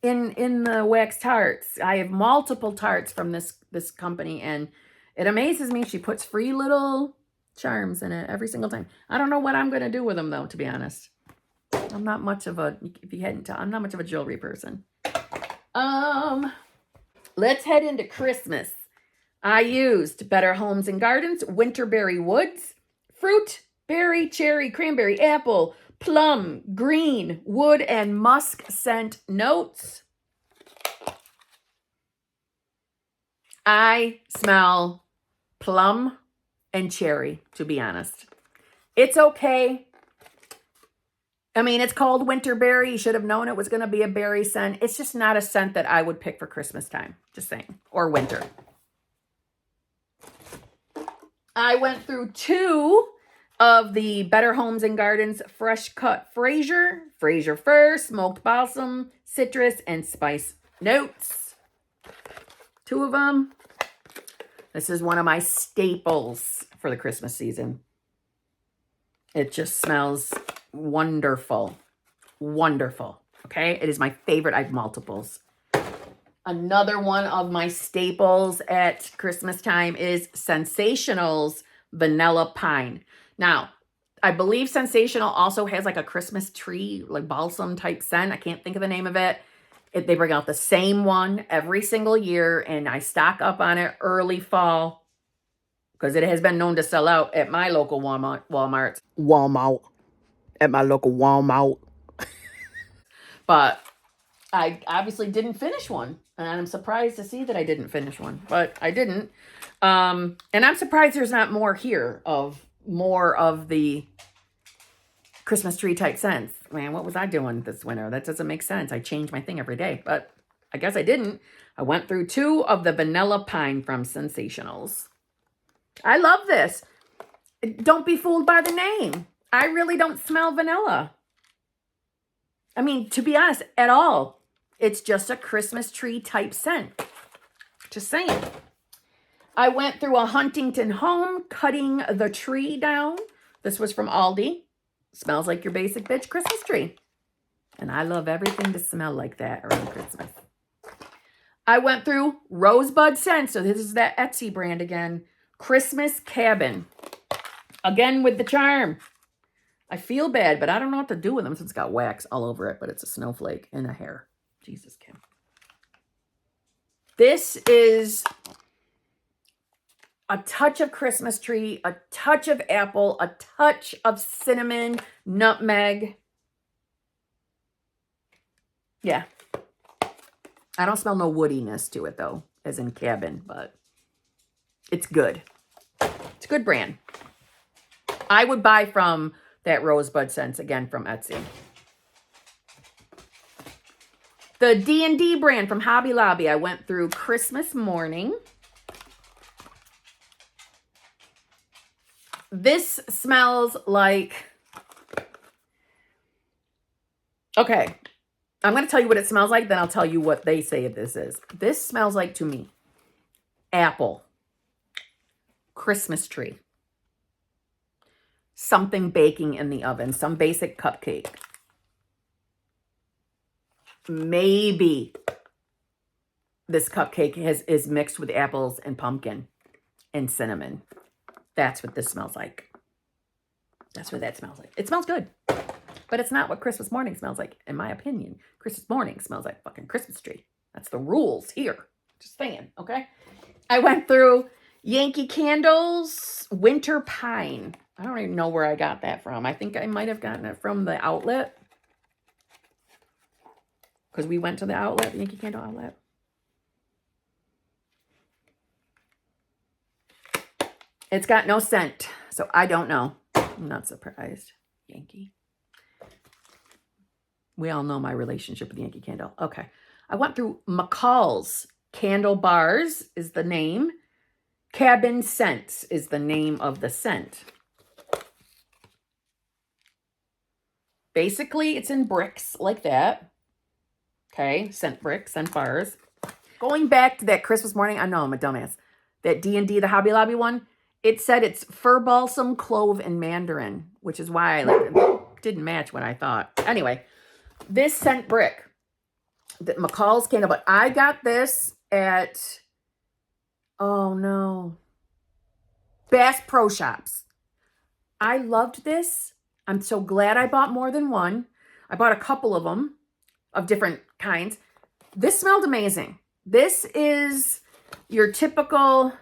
in the wax tarts. I have multiple tarts from this company, and it amazes me. She puts free little charms in it every single time. I don't know what I'm going to do with them, though, to be honest. I'm not much of a, if you hadn't tell, I'm not much of a jewelry person. Let's head into Christmas. I used Better Homes and Gardens, Winterberry Woods, fruit, berry, cherry, cranberry, apple, plum, green, wood, and musk scent notes. I smell plum and cherry, to be honest. It's okay. I mean, it's called Winterberry. You should have known it was going to be a berry scent. It's just not a scent that I would pick for Christmas time. Just saying. Or winter. I went through 2 of the Better Homes and Gardens Fresh Cut Fraser Fir, Smoked Balsam, Citrus, and Spice Notes. 2 of them. This is one of my staples for the Christmas season. It just smells wonderful. Wonderful. Okay? It is my favorite. I have multiples. Another one of my staples at Christmas time is Sensational's Vanilla Pine. Now, I believe Sensational also has like a Christmas tree, like balsam type scent. I can't think of the name of it. They bring out the same one every single year, and I stock up on it early fall because it has been known to sell out at my local Walmart. At my local Walmart. But I obviously didn't finish one, and I'm surprised to see that I didn't finish one, but I didn't. And I'm surprised there's not more here of more of the Christmas tree type scents. Man, what was I doing this winter? That doesn't make sense. I change my thing every day, but I guess I didn't. I went through 2 of the Vanilla Pine from Sensationals. I love this. Don't be fooled by the name. I really don't smell vanilla. I mean, to be honest, at all. It's just a Christmas tree type scent. Just saying. I went through a Huntington Home Cutting the Tree Down. This was from Aldi. Smells like your basic bitch Christmas tree. And I love everything to smell like that around Christmas. I went through Rosebud Scents. So this is that Etsy brand again. Christmas Cabin. Again with the charm. I feel bad, but I don't know what to do with them since it's got wax all over it. But it's a snowflake and a hair. Jesus, Kim. This is a touch of Christmas tree, a touch of apple, a touch of cinnamon, nutmeg. Yeah. I don't smell no woodiness to it, though, as in cabin, but it's good. It's a good brand. I would buy from that Rosebud Scents, again, from Etsy. The D&D brand from Hobby Lobby, I went through Christmas Morning. This smells like... Okay, I'm going to tell you what it smells like, then I'll tell you what they say this is. This smells like, to me, apple, Christmas tree, something baking in the oven, some basic cupcake. Maybe this cupcake is mixed with apples and pumpkin. and cinnamon. That's what this smells like. That's what that smells like. It smells good. But it's not what Christmas morning smells like, in my opinion. Christmas morning smells like fucking Christmas tree. That's the rules here. Just saying, okay? I went through Yankee Candles Winter Pine. I don't even know where I got that from. I think I might have gotten it from the outlet. Because we went to the outlet, the Yankee Candle outlet. It's got no scent, so I don't know. I'm not surprised. Yankee. We all know my relationship with the Yankee Candle. Okay. I went through McCall's Candle Bars is the name. Cabin Scents is the name of the scent. Basically, it's in bricks like that. Okay, scent bricks, scent bars. Going back to that Christmas morning, I know I'm a dumbass. That D&D, the Hobby Lobby one, it said it's fir balsam, clove, and mandarin, which is why I like it. Didn't match what I thought. Anyway, this scent brick, that McCall's Candle, but I got this at, oh no, Bass Pro Shops. I loved this. I'm so glad I bought more than one. I bought a couple of them of different kinds. This smelled amazing. This is your typical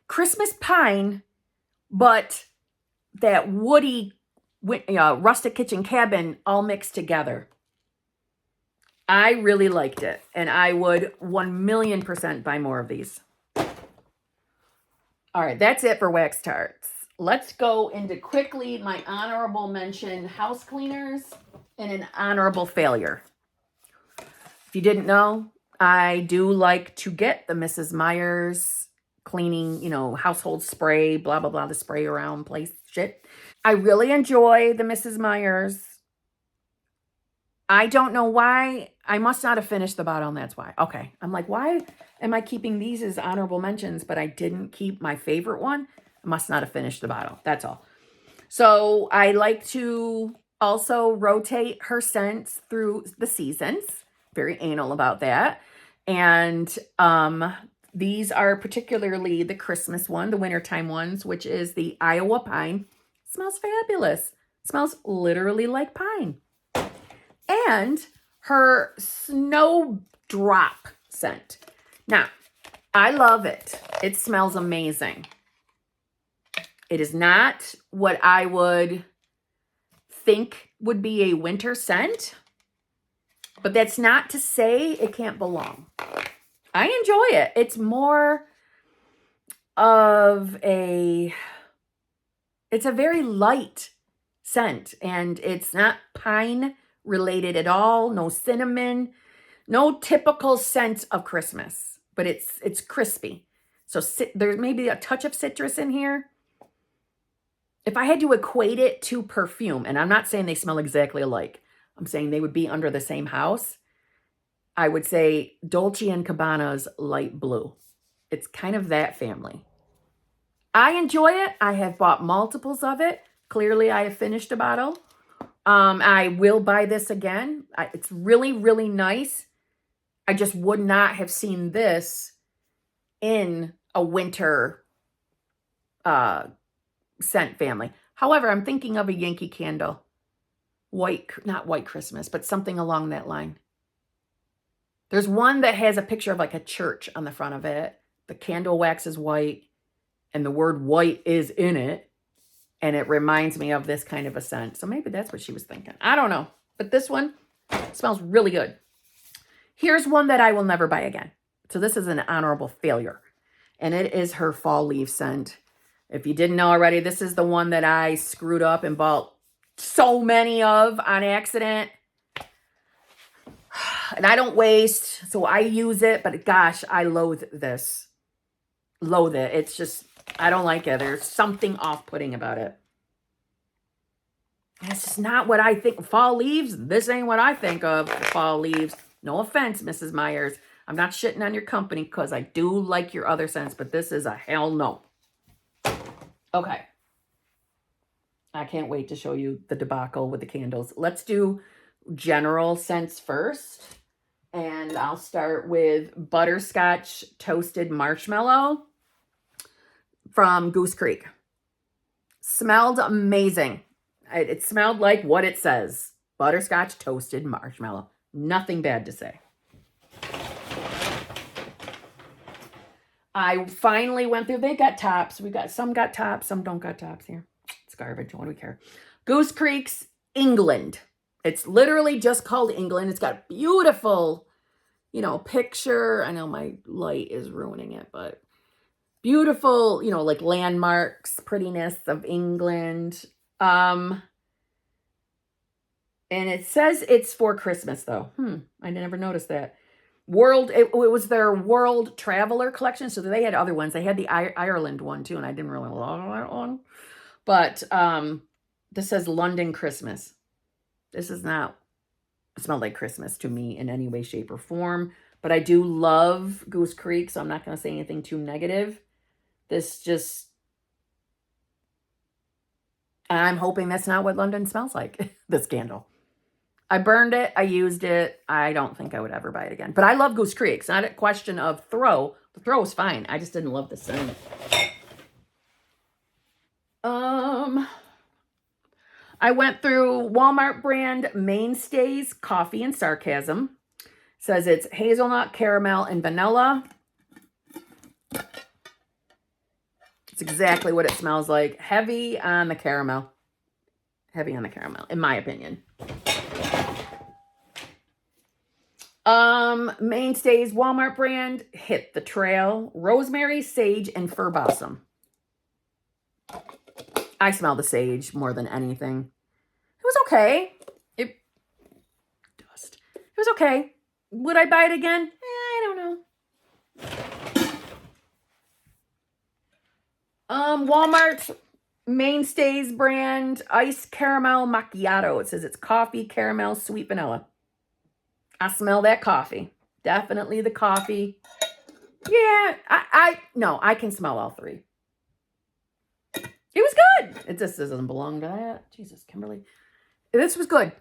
Christmas pine, but that woody rustic kitchen cabin all mixed together. I really liked it, and I would 1,000,000% buy more of these. All right, that's it for wax tarts. Let's go into quickly my honorable mention house cleaners and an honorable failure. If you didn't know, I do like to get the Mrs. Meyer's cleaning, you know, household spray, blah, blah, blah, the spray around place shit. I really enjoy the Mrs. Meyer's. I don't know why. I must not have finished the bottle, and that's why. Okay. I'm like, why am I keeping these as honorable mentions, but I didn't keep my favorite one? I must not have finished the bottle. That's all. So I like to also rotate her scents through the seasons. Very anal about that. And these are particularly the Christmas one, the wintertime ones, which is the Iowa Pine. Smells fabulous. Smells literally like pine. And her Snowdrop scent. Now, I love it. It smells amazing. It is not what I would think would be a winter scent, but that's not to say it can't belong. I enjoy it. It's more of it's a very light scent, and it's not pine related at all. No cinnamon, no typical scent of Christmas, but it's crispy. So there's maybe a touch of citrus in here. If I had to equate it to perfume, and I'm not saying they smell exactly alike, I'm saying they would be under the same house, I would say Dolce & Gabbana's Light Blue. It's kind of that family. I enjoy it. I have bought multiples of it. Clearly, I have finished a bottle. I will buy this again. It's really, really nice. I just would not have seen this in a winter scent family. However, I'm thinking of a Yankee Candle. Not White Christmas, but something along that line. There's one that has a picture of like a church on the front of it. The candle wax is white, and the word white is in it. And it reminds me of this kind of a scent. So maybe that's what she was thinking. I don't know. But this one smells really good. Here's one that I will never buy again. So this is an honorable failure. And it is her Fall Leaf scent. If you didn't know already, this is the one that I screwed up and bought so many of on accident. And I don't waste, so I use it. But gosh, I loathe this. Loathe it. It's just, I don't like it. There's something off-putting about it. And it's just not what I think. Fall leaves, this ain't what I think of fall leaves. No offense, Mrs. Meyer's. I'm not shitting on your company because I do like your other scents, but this is a hell no. Okay. I can't wait to show you the debacle with the candles. Let's do general scents first. And I'll start with Butterscotch Toasted Marshmallow from Goose Creek. Smelled amazing. It smelled like what it says. Butterscotch Toasted Marshmallow. Nothing bad to say. I finally went through. They got tops. Some got tops. Some don't got tops here. It's garbage. What do we care? Goose Creek's England. It's literally just called England. It's got beautiful, you know, picture. I know my light is ruining it, but beautiful, you know, like landmarks, prettiness of England. And it says it's for Christmas though. I never noticed that. It was their World Traveler collection. So they had other ones. They had the Ireland one too, and I didn't really love that one. But this says London Christmas. This is not smell like Christmas to me in any way, shape, or form. But I do love Goose Creek, so I'm not going to say anything too negative. I'm hoping that's not what London smells like, this candle. I burned it. I used it. I don't think I would ever buy it again. But I love Goose Creek. It's not a question of throw. The throw is fine. I just didn't love the scent. I went through Walmart brand Mainstays Coffee and Sarcasm. Says it's hazelnut, caramel, and vanilla. It's exactly what it smells like. Heavy on the caramel. Heavy on the caramel, in my opinion. Mainstays Walmart brand Hit the Trail. Rosemary, sage, and fir balsam. I smell the sage more than anything. It was okay. It was okay. Would I buy it again? I don't know. Walmart Mainstays brand Ice Caramel Macchiato. It says it's coffee, caramel, sweet vanilla. I smell that coffee. Definitely the coffee. Yeah, I can smell all three. It was good. It just doesn't belong to that. Jesus, Kimberly. This was good.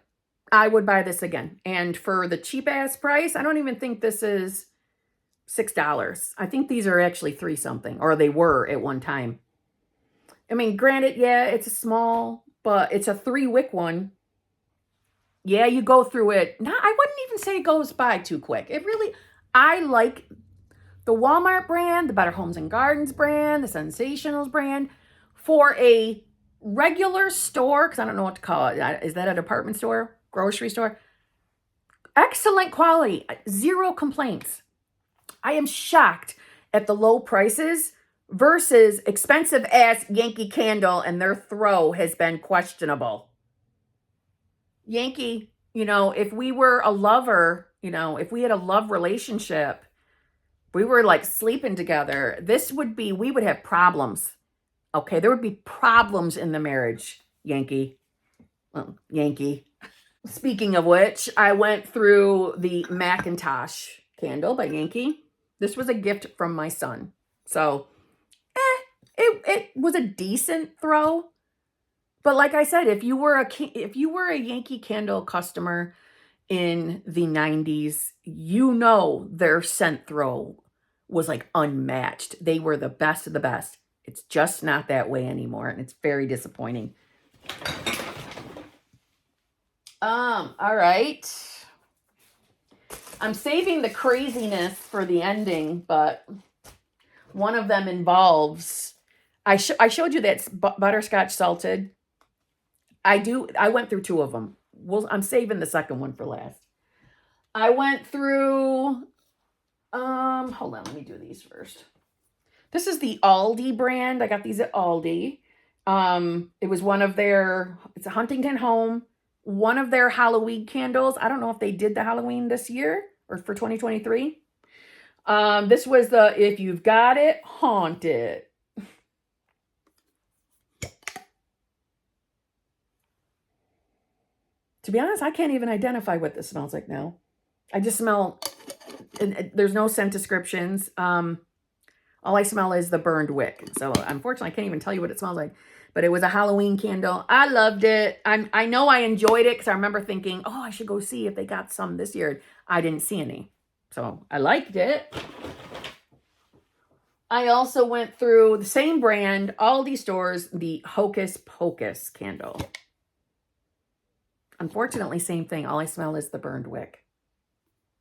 I would buy this again. And for the cheap ass price, I don't even think this is $6. I think these are actually $3 something, or they were at one time. I mean, granted, yeah, it's a small, but it's a 3-wick one. Yeah, you go through it. I wouldn't even say it goes by too quick. I like the Walmart brand, the Better Homes and Gardens brand, the Sensationals brand. For a regular store, because I don't know what to call it. Is that a department store? Grocery store? Excellent quality. 0 complaints. I am shocked at the low prices versus expensive ass Yankee Candle, and their throw has been questionable. Yankee, you know, if we were a lover, you know, if we had a love relationship, we were like sleeping together, we would have problems. Okay, there would be problems in the marriage, Yankee. Well, Yankee. Speaking of which, I went through the Macintosh candle by Yankee. This was a gift from my son. So, it was a decent throw. But like I said, if you were a Yankee Candle customer in the 90s, you know their scent throw was like unmatched. They were the best of the best. It's just not that way anymore, and it's very disappointing. All right. I'm saving the craziness for the ending, but one of them involves, I showed you that butterscotch salted. I went through 2 of them. I'm saving the second one for last. I went through, hold on, let me do these first. This is the Aldi brand. I got these at Aldi. It was it's a Huntington Home, one of their Halloween candles. I don't know if they did the Halloween this year or for 2023. This was the If You've Got It, Haunt It. To be honest, I can't even identify what this smells like now. I just smell, there's no scent descriptions. All I smell is the burned wick. So unfortunately, I can't even tell you what it smells like. But it was a Halloween candle. I loved it. I know I enjoyed it because I remember thinking, oh, I should go see if they got some this year. I didn't see any. So I liked it. I also went through the same brand, Aldi stores, the Hocus Pocus candle. Unfortunately, same thing. All I smell is the burned wick.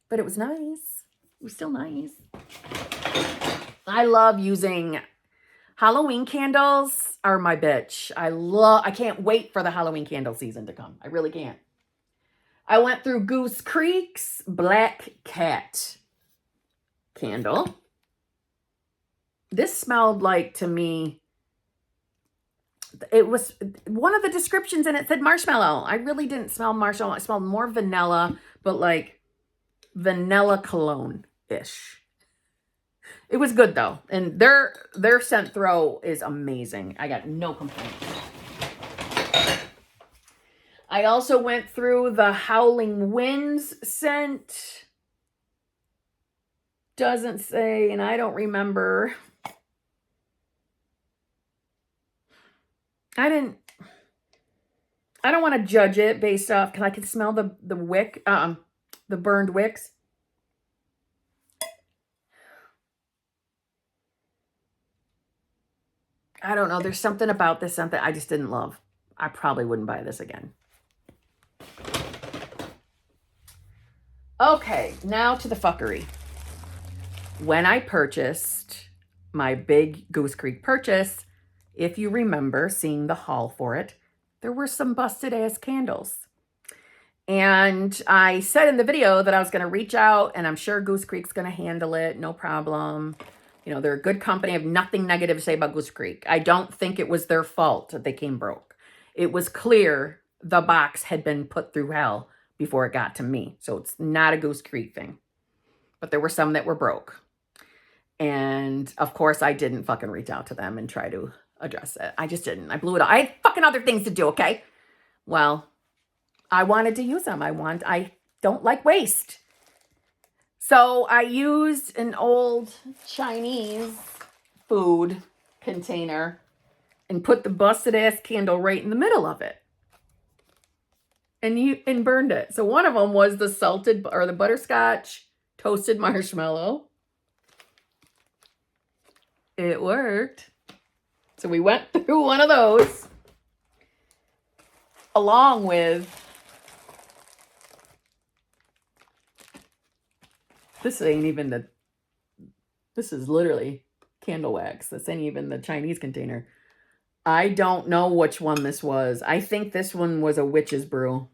But it was nice. It was still nice. I love using Halloween candles are my bitch. I can't wait for the Halloween candle season to come. I really can't. I went through Goose Creek's Black Cat candle. This smelled like, to me, it was one of the descriptions and it said marshmallow. I really didn't smell marshmallow. I smelled more vanilla, but like vanilla cologne-ish. It was good though. And their scent throw is amazing. I got no complaints. I also went through the Howling Winds scent. Doesn't say, and I don't remember. I don't want to judge it based off, because I can smell the wick, the burned wicks. I don't know. There's something about this scent that I just didn't love. I probably wouldn't buy this again. Okay, now to the fuckery. When I purchased my big Goose Creek purchase, if you remember seeing the haul for it, there were some busted ass candles. And I said in the video that I was going to reach out, and I'm sure Goose Creek's going to handle it. No problem. You know, they're a good company. I have nothing negative to say about Goose Creek. I don't think it was their fault that they came broke. It was clear the box had been put through hell before it got to me. So it's not a Goose Creek thing. But there were some that were broke. And of course, I didn't fucking reach out to them and try to address it. I just didn't. I blew it off. I had fucking other things to do, okay? Well, I wanted to use them. I don't like waste. So I used an old Chinese food container and put the busted ass candle right in the middle of it. And burned it. So one of them was the salted or the butterscotch toasted marshmallow. It worked. So we went through one of those along with this is literally candle wax. This ain't even the Chinese container. I don't know which one this was. I think this one was a witch's brew.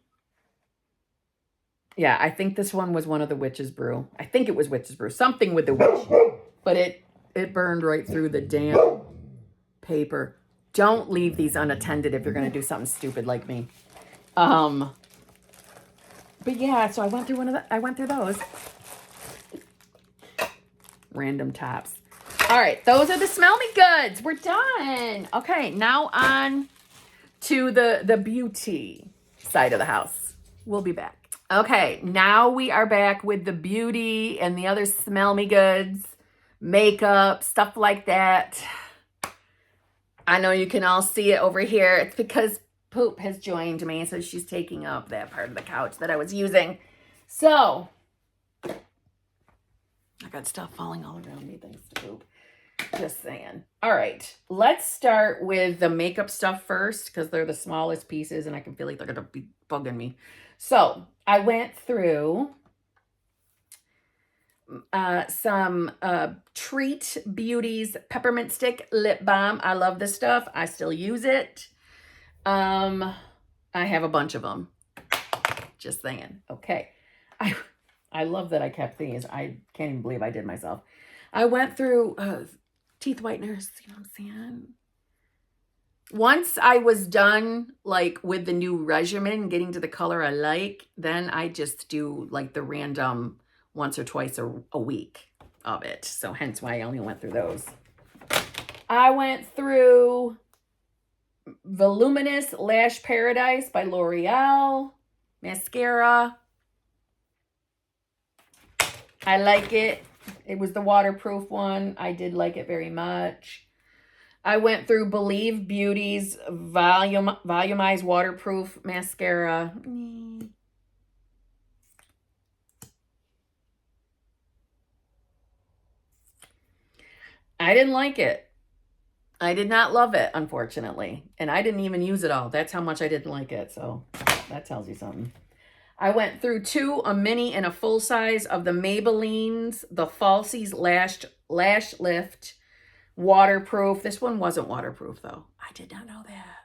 Yeah, I think this one was one of the witch's brew. I think it was witch's brew. Something with the witch. But it burned right through the damn paper. Don't leave these unattended if you're going to do something stupid like me. But yeah, so I went through those. Random tops. All right, those are the Smell Me Goods. We're done. Okay, now on to the beauty side of the house. We'll be back. Okay, now we are back with the beauty and the other Smell Me Goods, makeup, stuff like that. I know you can all see it over here. It's because Poop has joined me, so she's taking up that part of the couch that I was using. So, I got stuff falling all around me thanks to Poop. Just saying. All right, let's start with the makeup stuff first because they're the smallest pieces and I can feel like they're going to be bugging me. So, I went through some Treat Beauty's Peppermint Stick Lip Balm. I love this stuff. I still use it. I have a bunch of them. Just saying. Okay. I love that I kept these. I can't even believe I did myself. I went through teeth whiteners. You know what I'm saying? Once I was done like with the new regimen, getting to the color I like, then I just do like the random once or twice a week of it. So hence why I only went through those. I went through Voluminous Lash Paradise by L'Oreal. Mascara. I like it. It was the waterproof one. I did like it very much. I went through Believe Beauty's Volumized Waterproof Mascara. I didn't like it. I did not love it, unfortunately. And I didn't even use it all. That's how much I didn't like it. So that tells you something. I went through two, a mini and a full size of the Maybelline's, the Falsies Lash Lift Waterproof. This one wasn't waterproof, though. I did not know that.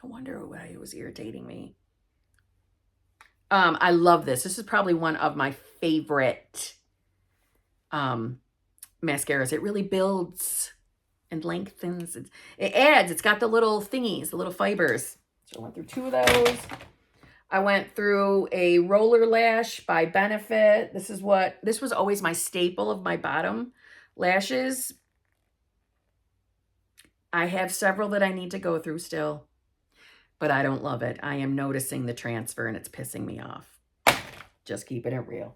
No wonder why it was irritating me. I love this. This is probably one of my favorite mascaras. It really builds and lengthens. It adds. It's got the little thingies, the little fibers. So I went through two of those. I went through a Roller Lash by Benefit. This was always my staple of my bottom lashes. I have several that I need to go through still, but I don't love it. I am noticing the transfer and it's pissing me off. Just keeping it real.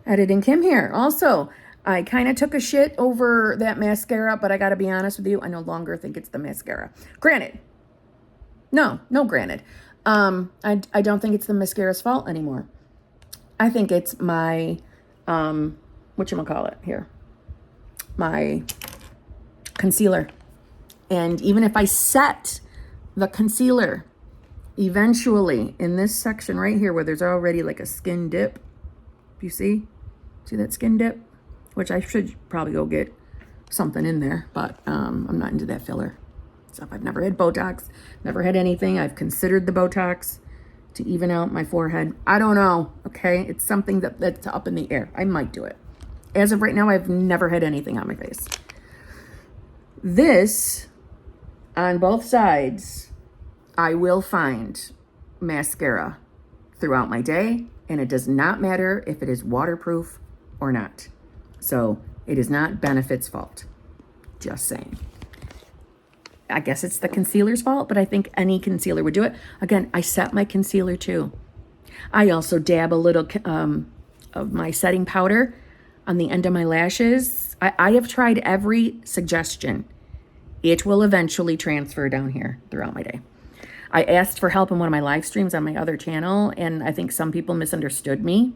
Editing Kim here. Also, I kind of took a shit over that mascara, but I got to be honest with you, I no longer think it's the mascara. Granted. No, granted. I don't think it's the mascara's fault anymore. I think it's my, whatchamacallit here, my concealer. And even if I set the concealer eventually in this section right here where there's already like a skin dip, you see that skin dip? Which I should probably go get something in there, but I'm not into that filler stuff. I've never had Botox, never had anything. I've considered the Botox to even out my forehead. I don't know, okay? It's something that's up in the air. I might do it. As of right now, I've never had anything on my face. This, on both sides, I will find mascara throughout my day, and it does not matter if it is waterproof or not. So it is not Benefit's fault. Just saying. I guess it's the concealer's fault, but I think any concealer would do it. Again, I set my concealer too. I also dab a little of my setting powder on the end of my lashes. I have tried every suggestion. It will eventually transfer down here throughout my day. I asked for help in one of my live streams on my other channel, and I think some people misunderstood me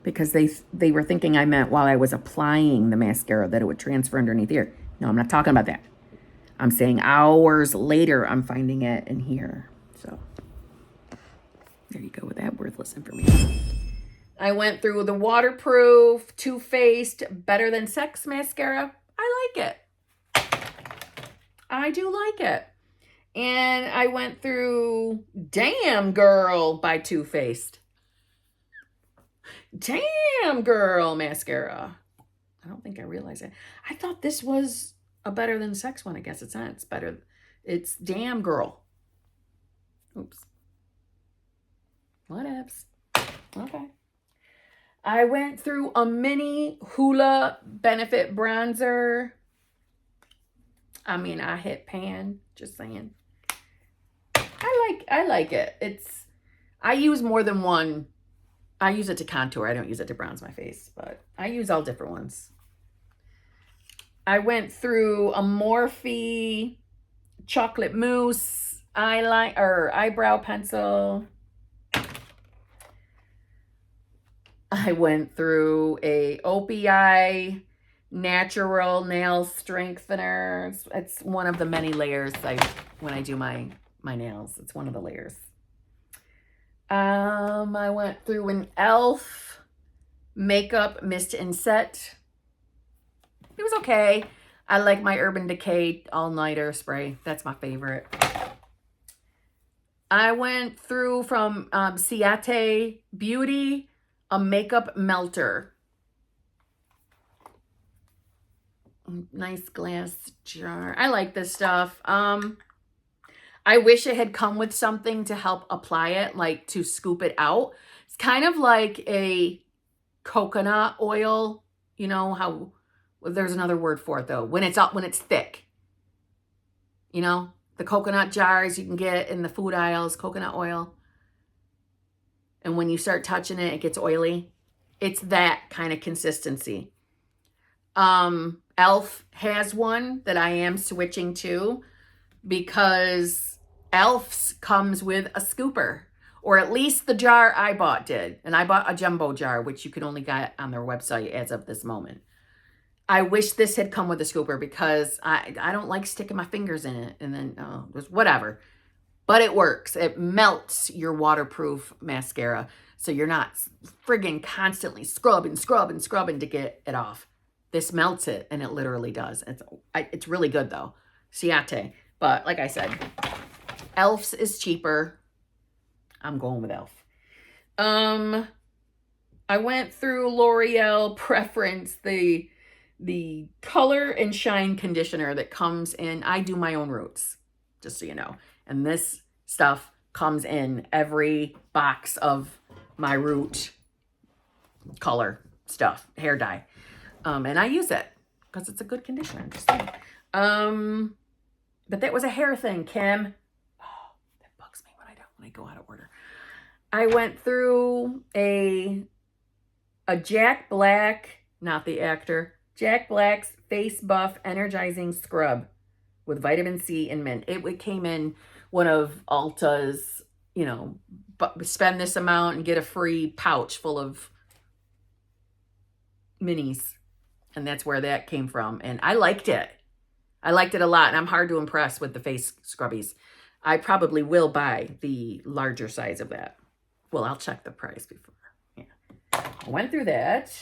because they were thinking I meant while I was applying the mascara that it would transfer underneath here. No, I'm not talking about that. I'm saying hours later, I'm finding it in here. So there you go with that worthless information. I went through the waterproof, Too Faced, Better Than Sex mascara. I like it. I do like it. And I went through Damn Girl by Too Faced. Damn Girl mascara. I don't think I realized it. I thought this was a Better Than Sex one. I guess it's not. It's better. It's Damn Girl. Oops. Whatevs. Okay. I went through a mini Hoola Benefit bronzer. I mean, I hit pan. Just saying. I like it. I use more than one. I use it to contour. I don't use it to bronze my face, but I use all different ones. I went through a Morphe chocolate mousse eyebrow pencil. I went through a OPI natural nail strengthener. It's one of the many layers when I do my nails. It's one of the layers. I went through an e.l.f. makeup mist and set. It was okay. I like my Urban Decay all-nighter spray. That's my favorite. I went through from Ciate Beauty a makeup melter. Nice glass jar. I like this stuff. I wish it had come with something to help apply it, like to scoop it out. It's kind of like a coconut oil. You know how, well, there's another word for it though. When it's thick. You know, the coconut jars you can get in the food aisles, coconut oil. And when you start touching it, it gets oily. It's that kind of consistency. Elf has one that I am switching to because Elf's comes with a scooper, or at least the jar I bought did. And I bought a jumbo jar, which you can only get on their website as of this moment. I wish this had come with a scooper because I don't like sticking my fingers in it and then whatever. But it works. It melts your waterproof mascara, so you're not friggin' constantly scrubbing to get it off. This melts it, and it literally does. It's really good, though. Ciate. But like I said, Elf's is cheaper. I'm going with Elf. I went through L'Oreal Preference, the color and shine conditioner that comes in. I do my own roots, just so you know. And this stuff comes in every box of my root color stuff, hair dye. And I use it because it's a good conditioner. I'm just saying. But that was a hair thing, Kim. Oh, that bugs me when I go out of order. I went through a Jack Black, not the actor, Jack Black's Face Buff Energizing Scrub with vitamin C and mint. It came in one of Ulta's, spend this amount and get a free pouch full of minis. And that's where that came from. And I liked it. I liked it a lot. And I'm hard to impress with the face scrubbies. I probably will buy the larger size of that. Well, I'll check the price before. Yeah. I went through that.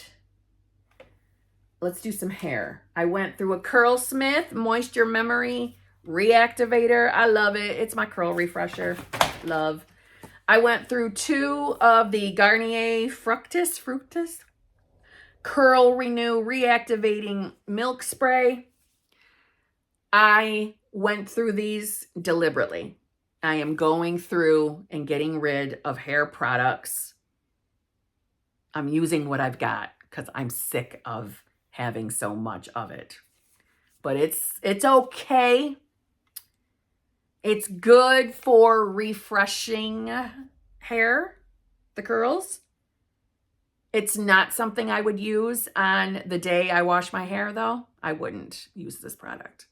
Let's do some hair. I went through a Curlsmith Moisture Memory Reactivator. I love it. It's my curl refresher. Love. I went through 2 of the Garnier Fructis Curl Renew Reactivating Milk Spray. I went through these deliberately. I am going through and getting rid of hair products. I'm using what I've got because I'm sick of having so much of it. But it's okay. It's good for refreshing hair, the curls. It's not something I would use on the day I wash my hair, though. I wouldn't use this product.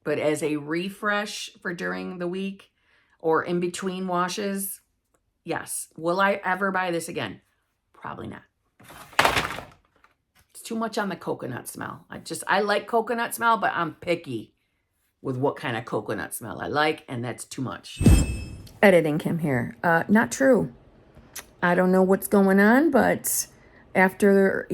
But as a refresh for during the week or in between washes, yes. Will I ever buy this again? Probably not. It's too much on the coconut smell. I like coconut smell, but I'm picky with what kind of coconut smell I like, and that's too much. Editing Kim here. Not true. I don't know what's going on, but after,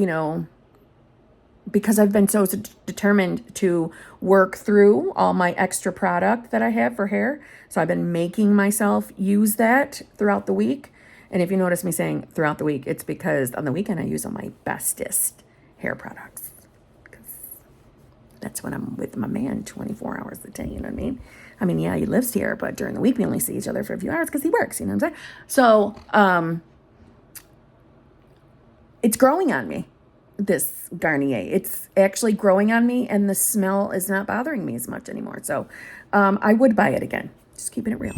because I've been so determined to work through all my extra product that I have for hair, so I've been making myself use that throughout the week. And if you notice me saying throughout the week, it's because on the weekend I use all my bestest hair products. That's when I'm with my man 24 hours a day, you know what I mean? I mean, yeah, he lives here, but during the week we only see each other for a few hours because he works, you know what I'm saying? So, it's growing on me, this Garnier. It's actually growing on me, and the smell is not bothering me as much anymore. So, I would buy it again. Just keeping it real.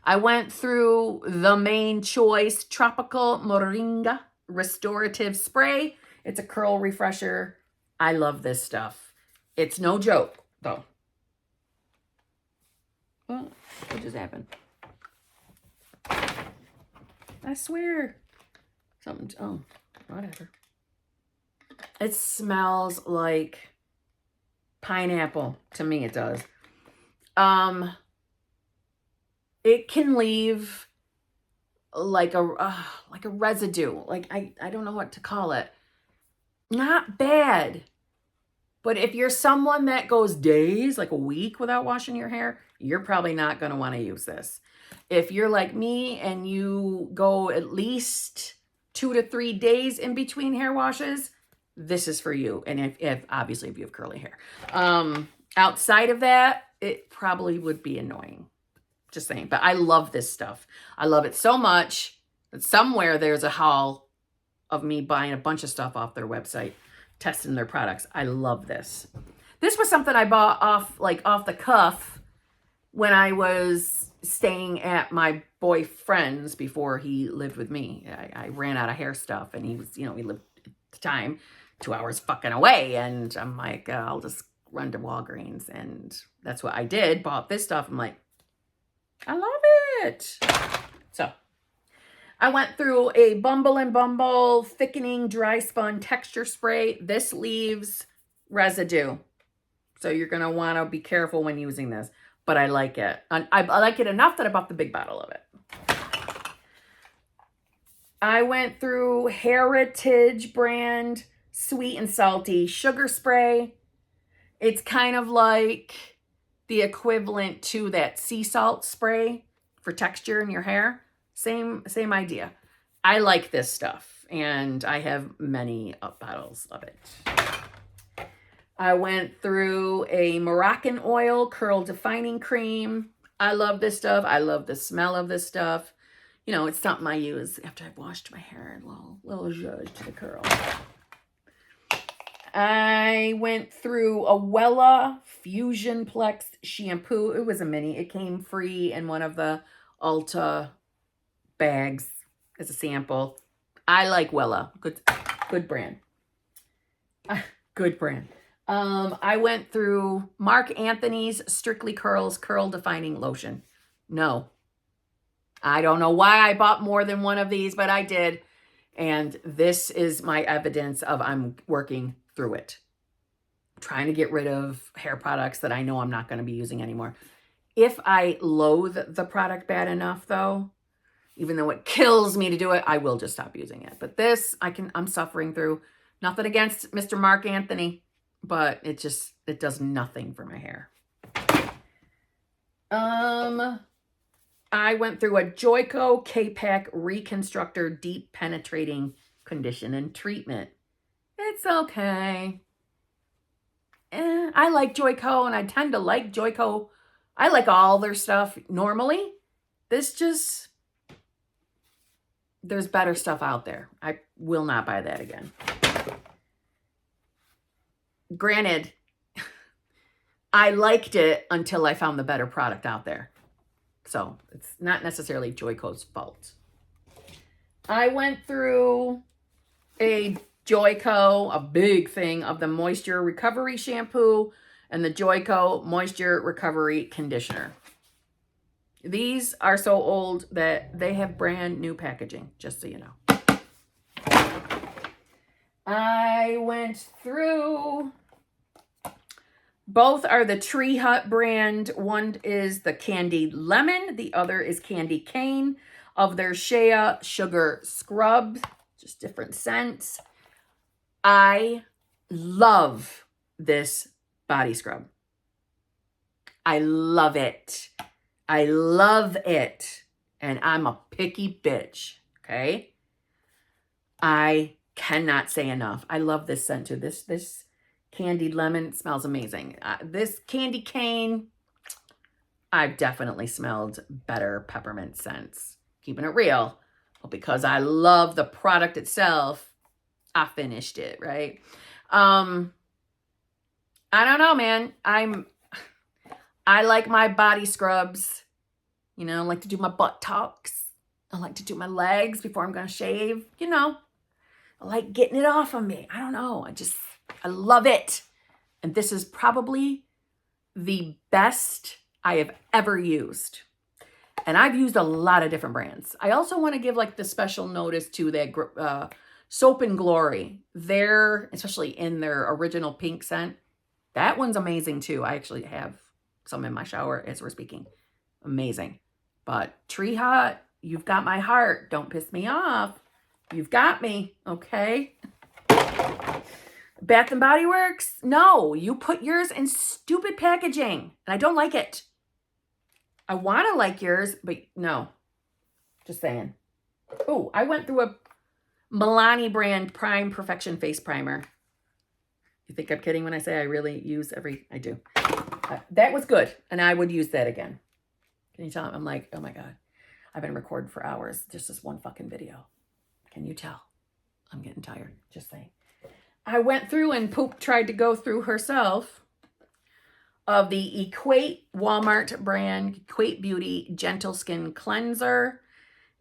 I went through the Main Choice Tropical Moringa Restorative Spray. It's a curl refresher. I love this stuff. It's no joke, though. What just happened? I swear. Whatever. It smells like pineapple. To me, it does. It can leave like a residue. Like, I don't know what to call it. Not bad. But if you're someone that goes days, like a week without washing your hair, you're probably not going to want to use this. If you're like me and you go at least 2 to 3 days in between hair washes, this is for you. And if obviously if you have curly hair. Outside of that, it probably would be annoying. Just saying. But I love this stuff. I love it so much that somewhere there's a haul of me buying a bunch of stuff off their website, testing their products. I love this. This was something I bought off the cuff when I was staying at my boyfriend's before he lived with me. I ran out of hair stuff, and he was, he lived at the time 2 hours fucking away. And I'm like, I'll just run to Walgreens. And that's what I did. Bought this stuff. I'm like, I love it. So I went through a Bumble and Bumble thickening dry spun texture spray. This leaves residue. So you're going to want to be careful when using this. But I like it. I like it enough that I bought the big bottle of it. I went through Heritage brand sweet and salty sugar spray. It's kind of like the equivalent to that sea salt spray for texture in your hair. Same idea. I like this stuff, and I have many bottles of it. I went through a Moroccan oil curl defining cream. I love this stuff. I love the smell of this stuff. You know, it's something I use after I've washed my hair. A little zhuzh to the curl. I went through a Wella Fusion Plex shampoo. It was a mini. It came free in one of the Ulta bags as a sample. I like Wella. Good brand. Good brand. I went through Marc Anthony's Strictly Curls Curl Defining Lotion. No. I don't know why I bought more than one of these, but I did. And this is my evidence of I'm working through it. I'm trying to get rid of hair products that I know I'm not going to be using anymore. If I loathe the product bad enough, though, even though it kills me to do it, I will just stop using it. But this, I'm suffering through. Nothing against Mr. Marc Anthony, but it does nothing for my hair. I went through a Joico K-Pack Reconstructor Deep Penetrating Condition and Treatment. It's okay. I like Joico, and I tend to like Joico. I like all their stuff normally. There's better stuff out there. I will not buy that again. Granted, I liked it until I found the better product out there. So it's not necessarily Joico's fault. I went through a Joico, a big thing of the Moisture Recovery Shampoo and the Joico Moisture Recovery Conditioner. These are so old that they have brand new packaging, just so you know. I went through... Both are the Tree Hut brand. One is the Candied Lemon. The other is Candy Cane of their Shea Sugar Scrub. Just different scents. I love this body scrub. I love it. I love it. And I'm a picky bitch, okay? I cannot say enough. I love this scent too. This Candied Lemon smells amazing. This Candy Cane, I've definitely smelled better peppermint scents. Keeping it real. But because I love the product itself, I finished it, right? I don't know, man. I like my body scrubs. You know, I like to do my buttocks. I like to do my legs before I'm going to shave. You know, I like getting it off of me. I don't know. I love it. And this is probably the best I have ever used. And I've used a lot of different brands. I also want to give like the special notice to that Soap and Glory. Especially in their original pink scent. That one's amazing too. I actually have some in my shower as we're speaking. Amazing. But Tree Hut, you've got my heart. Don't piss me off. You've got me, okay? Bath and Body Works? No, you put yours in stupid packaging. And I don't like it. I want to like yours, but no. Just saying. Oh, I went through a Milani brand Prime Perfection Face Primer. You think I'm kidding when I say I really use I do. That was good. And I would use that again. Can you tell? I'm like, oh my God. I've been recording for hours. Just this one fucking video. Can you tell? I'm getting tired. Just saying. I went through and Poop tried to go through herself of the Equate Walmart brand Equate Beauty Gentle Skin Cleanser.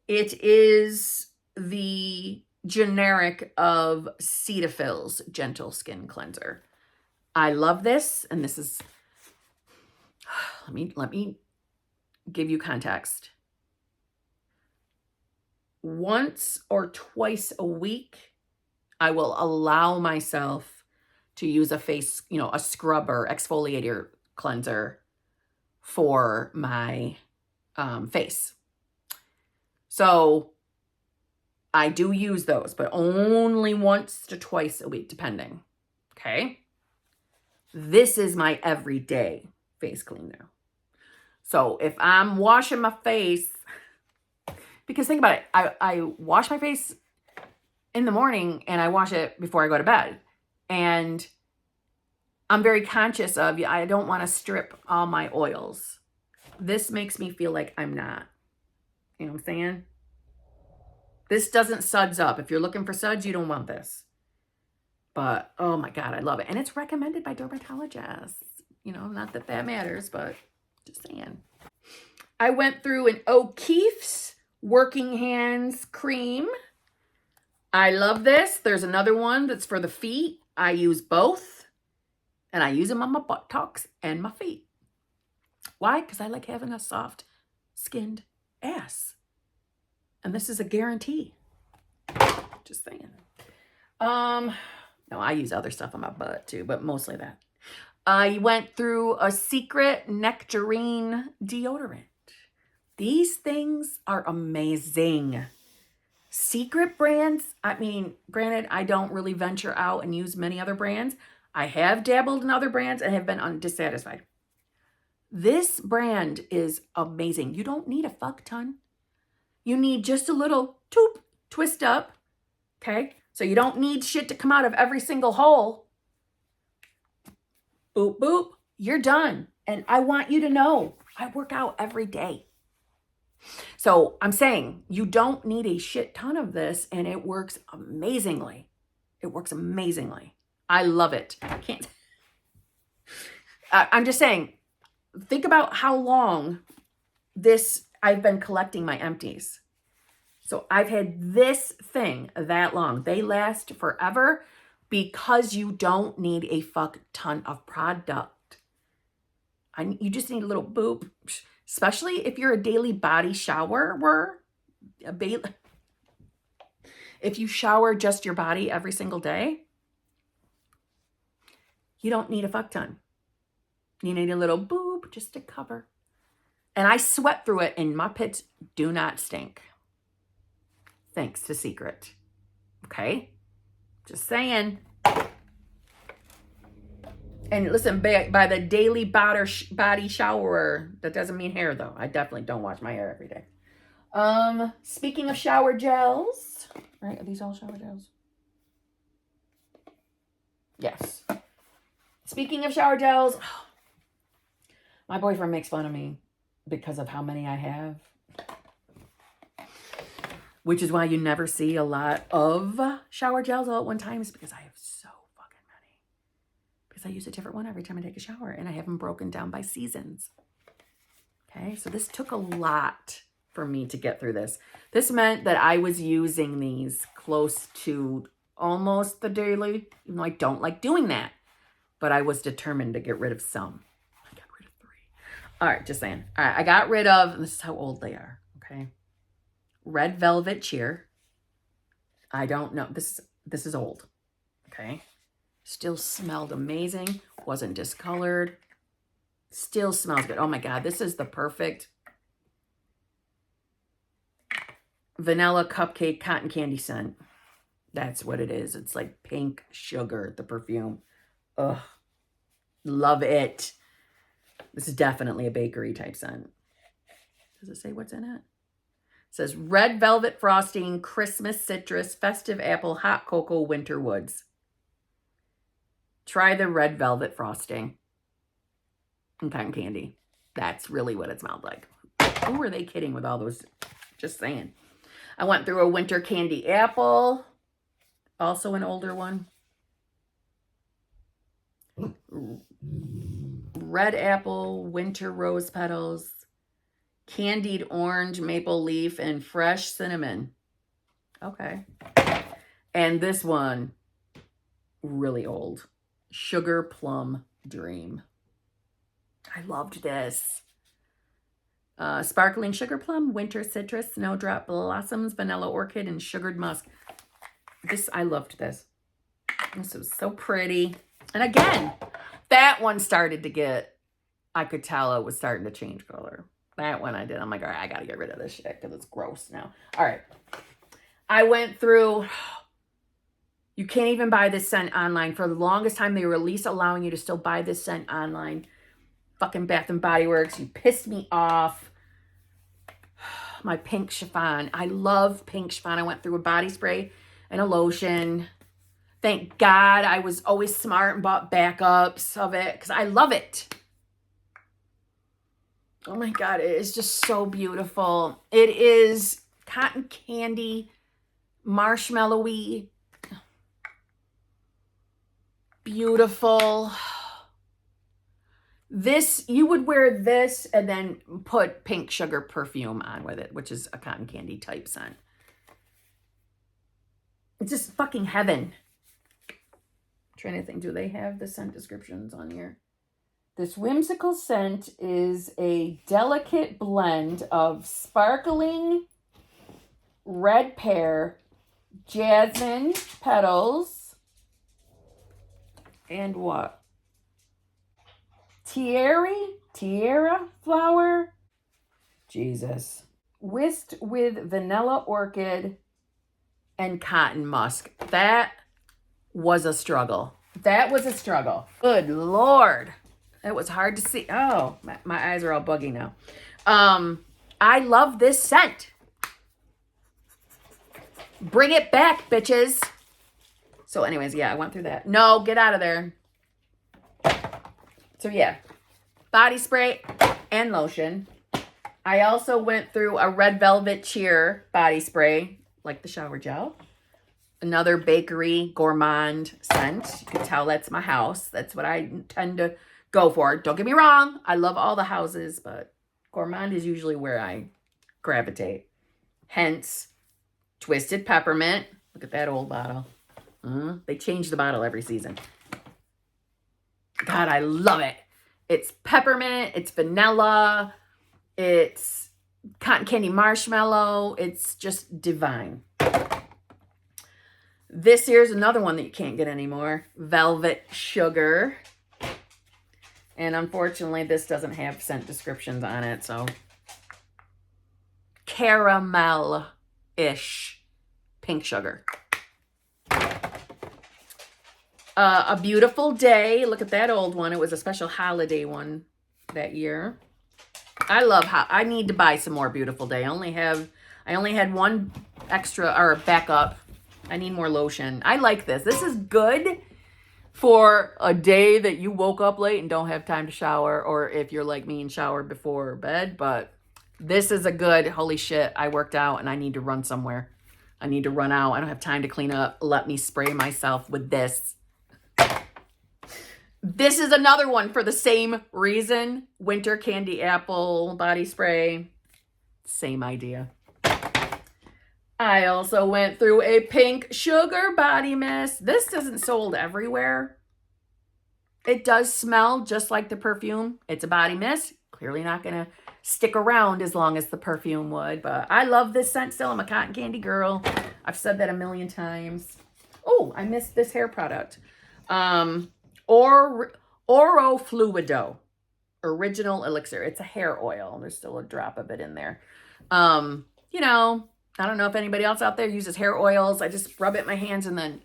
It is the generic of Cetaphil's Gentle Skin Cleanser. I love this, and this is, let me give you context. Once or twice a week, I will allow myself to use a face, a scrubber, exfoliator cleanser for my face. So I do use those, but only once to twice a week, depending. Okay. This is my everyday face cleaner. So if I'm washing my face, because think about it, I wash my face in the morning and I wash it before I go to bed. And I'm very conscious of, I don't want to strip all my oils. This makes me feel like I'm not. You know what I'm saying? This doesn't suds up. If you're looking for suds, you don't want this. But, oh my God, I love it. And it's recommended by dermatologists. Not that that matters, but just saying. I went through an O'Keeffe's Working Hands Cream. I love this. There's another one that's for the feet. I use both. And I use them on my buttocks and my feet. Why? Because I like having a soft skinned ass. And this is a guarantee. Just saying. No, I use other stuff on my butt too, but mostly that. I went through a Secret Nectarine deodorant. These things are amazing. Secret brands, granted, I don't really venture out and use many other brands. I have dabbled in other brands and have been dissatisfied. This brand is amazing. You don't need a fuck ton. You need just a little twist up, okay? So you don't need shit to come out of every single hole. Boop, boop, you're done. And I want you to know, I work out every day. So I'm saying you don't need a shit ton of this, and it works amazingly. It works amazingly. I love it. I'm just saying, think about how long I've been collecting my empties. So I've had this thing that long. They last forever because you don't need a fuck ton of product. You just need a little boop, especially if you're a daily body showerer. If you shower just your body every single day, you don't need a fuck ton. You need a little boop just to cover. And I sweat through it, and my pits do not stink. Thanks to Secret. Okay? Just saying. And listen, by the daily body showerer, that doesn't mean hair, though. I definitely don't wash my hair every day. Speaking of shower gels, right? Are these all shower gels? Yes. Speaking of shower gels, my boyfriend makes fun of me because of how many I have. Which is why you never see a lot of shower gels all at one time, is because I have so fucking many. Because I use a different one every time I take a shower, and I have them broken down by seasons. Okay, so this took a lot for me to get through this. This meant that I was using these close to almost the daily, even though I don't like doing that. But I was determined to get rid of some. I got rid of 3. All right, just saying. All right, I got rid of, and this is how old they are, okay? Red Velvet Cheer. I don't know. This is old, okay? Still smelled amazing. Wasn't discolored. Still smells good. Oh my God, this is the perfect vanilla cupcake cotton candy scent. That's what it is. It's like pink sugar, the perfume. Ugh. Love it. This is definitely a bakery type scent. Does it say what's in it? It says red velvet frosting, Christmas citrus, festive apple, hot cocoa, winter woods. Try the red velvet frosting and cotton candy. That's really what it smelled like. Who were they kidding with all those? Just saying. I went through a winter candy apple. Also an older one. Red apple, winter rose petals, candied orange, maple leaf, and fresh cinnamon. Okay. And this one, really old. Sugar Plum Dream. I loved this. Sparkling Sugar Plum, Winter Citrus, Snowdrop Blossoms, Vanilla Orchid, and Sugared Musk. I loved this. This was so pretty. And again, that one started to get, I could tell it was starting to change color. That one I did. I'm like, all right, I got to get rid of this shit because it's gross now. All right. I went through, you can't even buy this scent online. For the longest time, they were at least allowing you to still buy this scent online. Fucking Bath and Body Works. You pissed me off. My pink chiffon. I love pink chiffon. I went through a body spray and a lotion. Thank God I was always smart and bought backups of it because I love it. Oh my God, it is just so beautiful. It is cotton candy, marshmallowy, beautiful. This, you would wear this and then put pink sugar perfume on with it, which is a cotton candy type scent. It's just fucking heaven. I'm trying to think, do they have the scent descriptions on here? This whimsical scent is a delicate blend of sparkling red pear, jasmine petals, and what? Tiara flower? Jesus. Whisked with vanilla orchid and cotton musk. That was a struggle. That was a struggle. Good Lord. It was hard to see. Oh, my eyes are all buggy now. I love this scent. Bring it back, bitches. So anyways, yeah, I went through that. No, get out of there. So yeah, body spray and lotion. I also went through a Red Velvet Cheer body spray, like the shower gel. Another bakery gourmand scent. You can tell that's my house. That's what I tend to go for. Don't get me wrong. I love all the houses, but gourmand is usually where I gravitate. Hence, Twisted Peppermint. Look at that old bottle. They change the bottle every season. God, I love it. It's peppermint. It's vanilla. It's cotton candy marshmallow. It's just divine. This here's another one that you can't get anymore. Velvet Sugar. And unfortunately, this doesn't have scent descriptions on it, so caramel-ish pink sugar. A Beautiful Day. Look at that old one. It was a special holiday one that year. I love how I need to buy some more Beautiful Day. I only had one extra or backup. I need more lotion. I like this. This is good for a day that you woke up late and don't have time to shower, or if you're like me and shower before bed. But this is a good, holy shit, I worked out and I need to run somewhere. I need to run out. I don't have time to clean up. Let me spray myself with this. This is another one for the same reason. Winter Candy Apple body spray. Same idea. I also went through a Pink Sugar body mist. This isn't sold everywhere. It does smell just like the perfume. It's a body mist. Clearly not going to stick around as long as the perfume would. But I love this scent still. I'm a cotton candy girl. I've said that a million times. Oh, I missed this hair product. Oro Fluido Original Elixir. It's a hair oil. There's still a drop of it in there. You know, I don't know if anybody else out there uses hair oils. I just rub it in my hands and then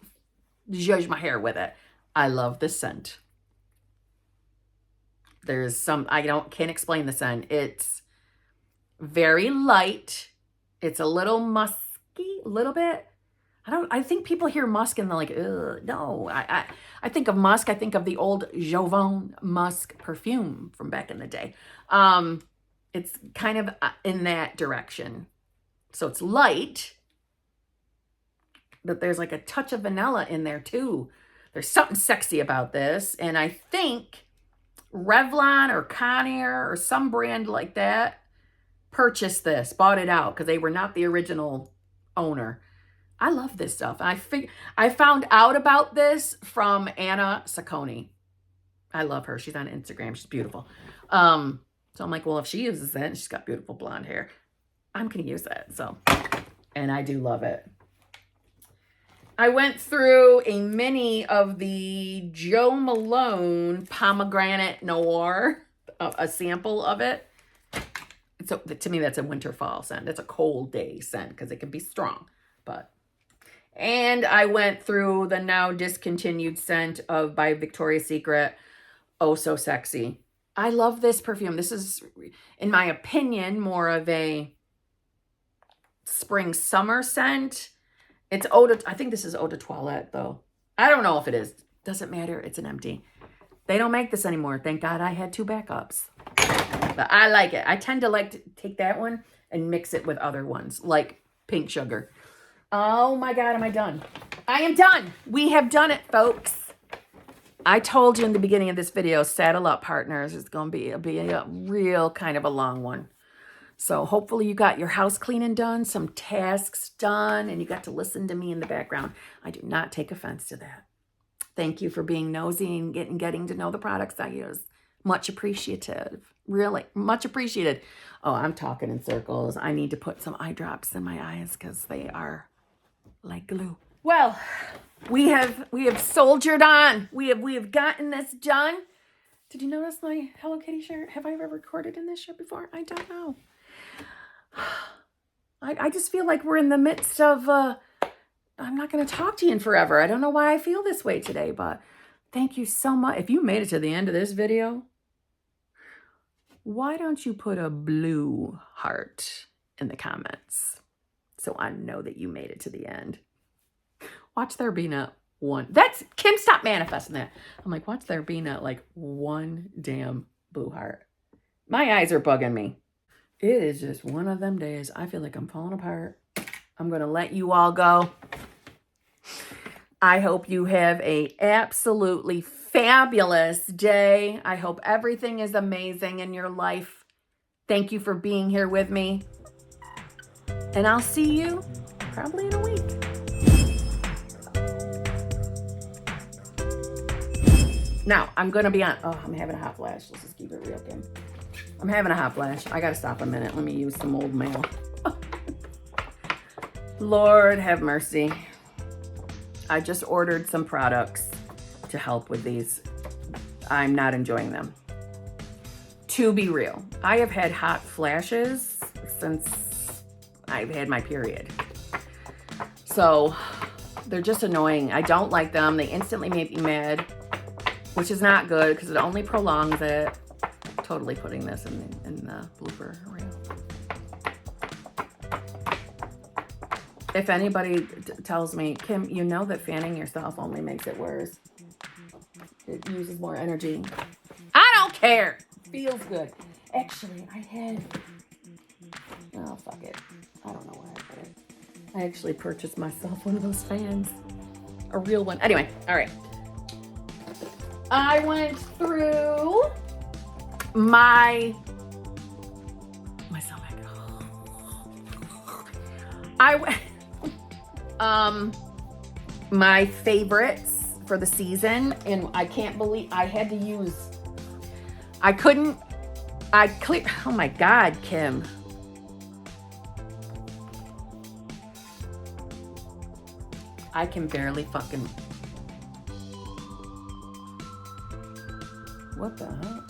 zhuzh my hair with it. I love this scent. There's some, can't explain the scent. It's very light. It's a little musky, a little bit. I think people hear musk and they're like, ugh, no. I think of musk. I think of the old Jovan musk perfume from back in the day. It's kind of in that direction. So it's light, but there's like a touch of vanilla in there too. There's something sexy about this. And I think Revlon or Conair or some brand like that purchased this, bought it out because they were not the original owner. I love this stuff. I found out about this from Anna Sacconi. I love her. She's on Instagram. She's beautiful. So I'm like, well, if she uses it, and she's got beautiful blonde hair, I'm going to use it. So, and I do love it. I went through a mini of the Joe Malone Pomegranate Noir, a sample of it. So to me, that's a winter fall scent. It's a cold day scent because it can be strong, and I went through the now discontinued scent of by Victoria's Secret, Oh So Sexy. I love this perfume. This is, in my opinion, more of a spring summer scent. It's I think this is Eau de Toilette though. I don't know if it is. Doesn't matter. It's an empty. They don't make this anymore. Thank God I had 2 backups. But I like it. I tend to like to take that one and mix it with other ones like Pink Sugar. Oh my God, am I done? I am done. We have done it, folks. I told you in the beginning of this video, Saddle Up Partners is going to be a real kind of a long one. So hopefully you got your house cleaning done, some tasks done, and you got to listen to me in the background. I do not take offense to that. Thank you for being nosy and getting to know the products I use. Much appreciative. Really, much appreciated. Oh, I'm talking in circles. I need to put some eye drops in my eyes because they are like glue. Well, we have soldiered on. We have gotten this done. Did you notice my Hello Kitty shirt? Have I ever recorded in this shirt before? I don't know. I just feel like we're in the midst of, I'm not going to talk to you in forever. I don't know why I feel this way today, but thank you so much. If you made it to the end of this video, why don't you put a blue heart in the comments so I know that you made it to the end? Watch there be not one. That's Kim, stop manifesting that. I'm like, watch there be not like one damn blue heart. My eyes are bugging me. It is just one of them days. I feel like I'm falling apart. I'm going to let you all go. I hope you have a absolutely fabulous day. I hope everything is amazing in your life. Thank you for being here with me. And I'll see you probably in a week. Now, I'm going to be on... Oh, I'm having a hot flash. Let's just keep it real, Kim. I'm having a hot flash. I got to stop a minute. Let me use some old mail. Lord have mercy. I just ordered some products to help with these. I'm not enjoying them. To be real, I have had hot flashes since I've had my period. So they're just annoying. I don't like them. They instantly make me mad, which is not good because it only prolongs it. Totally putting this in the blooper reel. If anybody tells me, Kim, you know that fanning yourself only makes it worse. It uses more energy. I don't care. Feels good. Actually, I had... Oh, fuck it. I don't know where I put it. I actually purchased myself one of those fans. A real one. Anyway, all right. I went through my stomach. My favorites for the season, and I can't believe I had to use, oh my God, Kim. I can barely fucking, what the hell?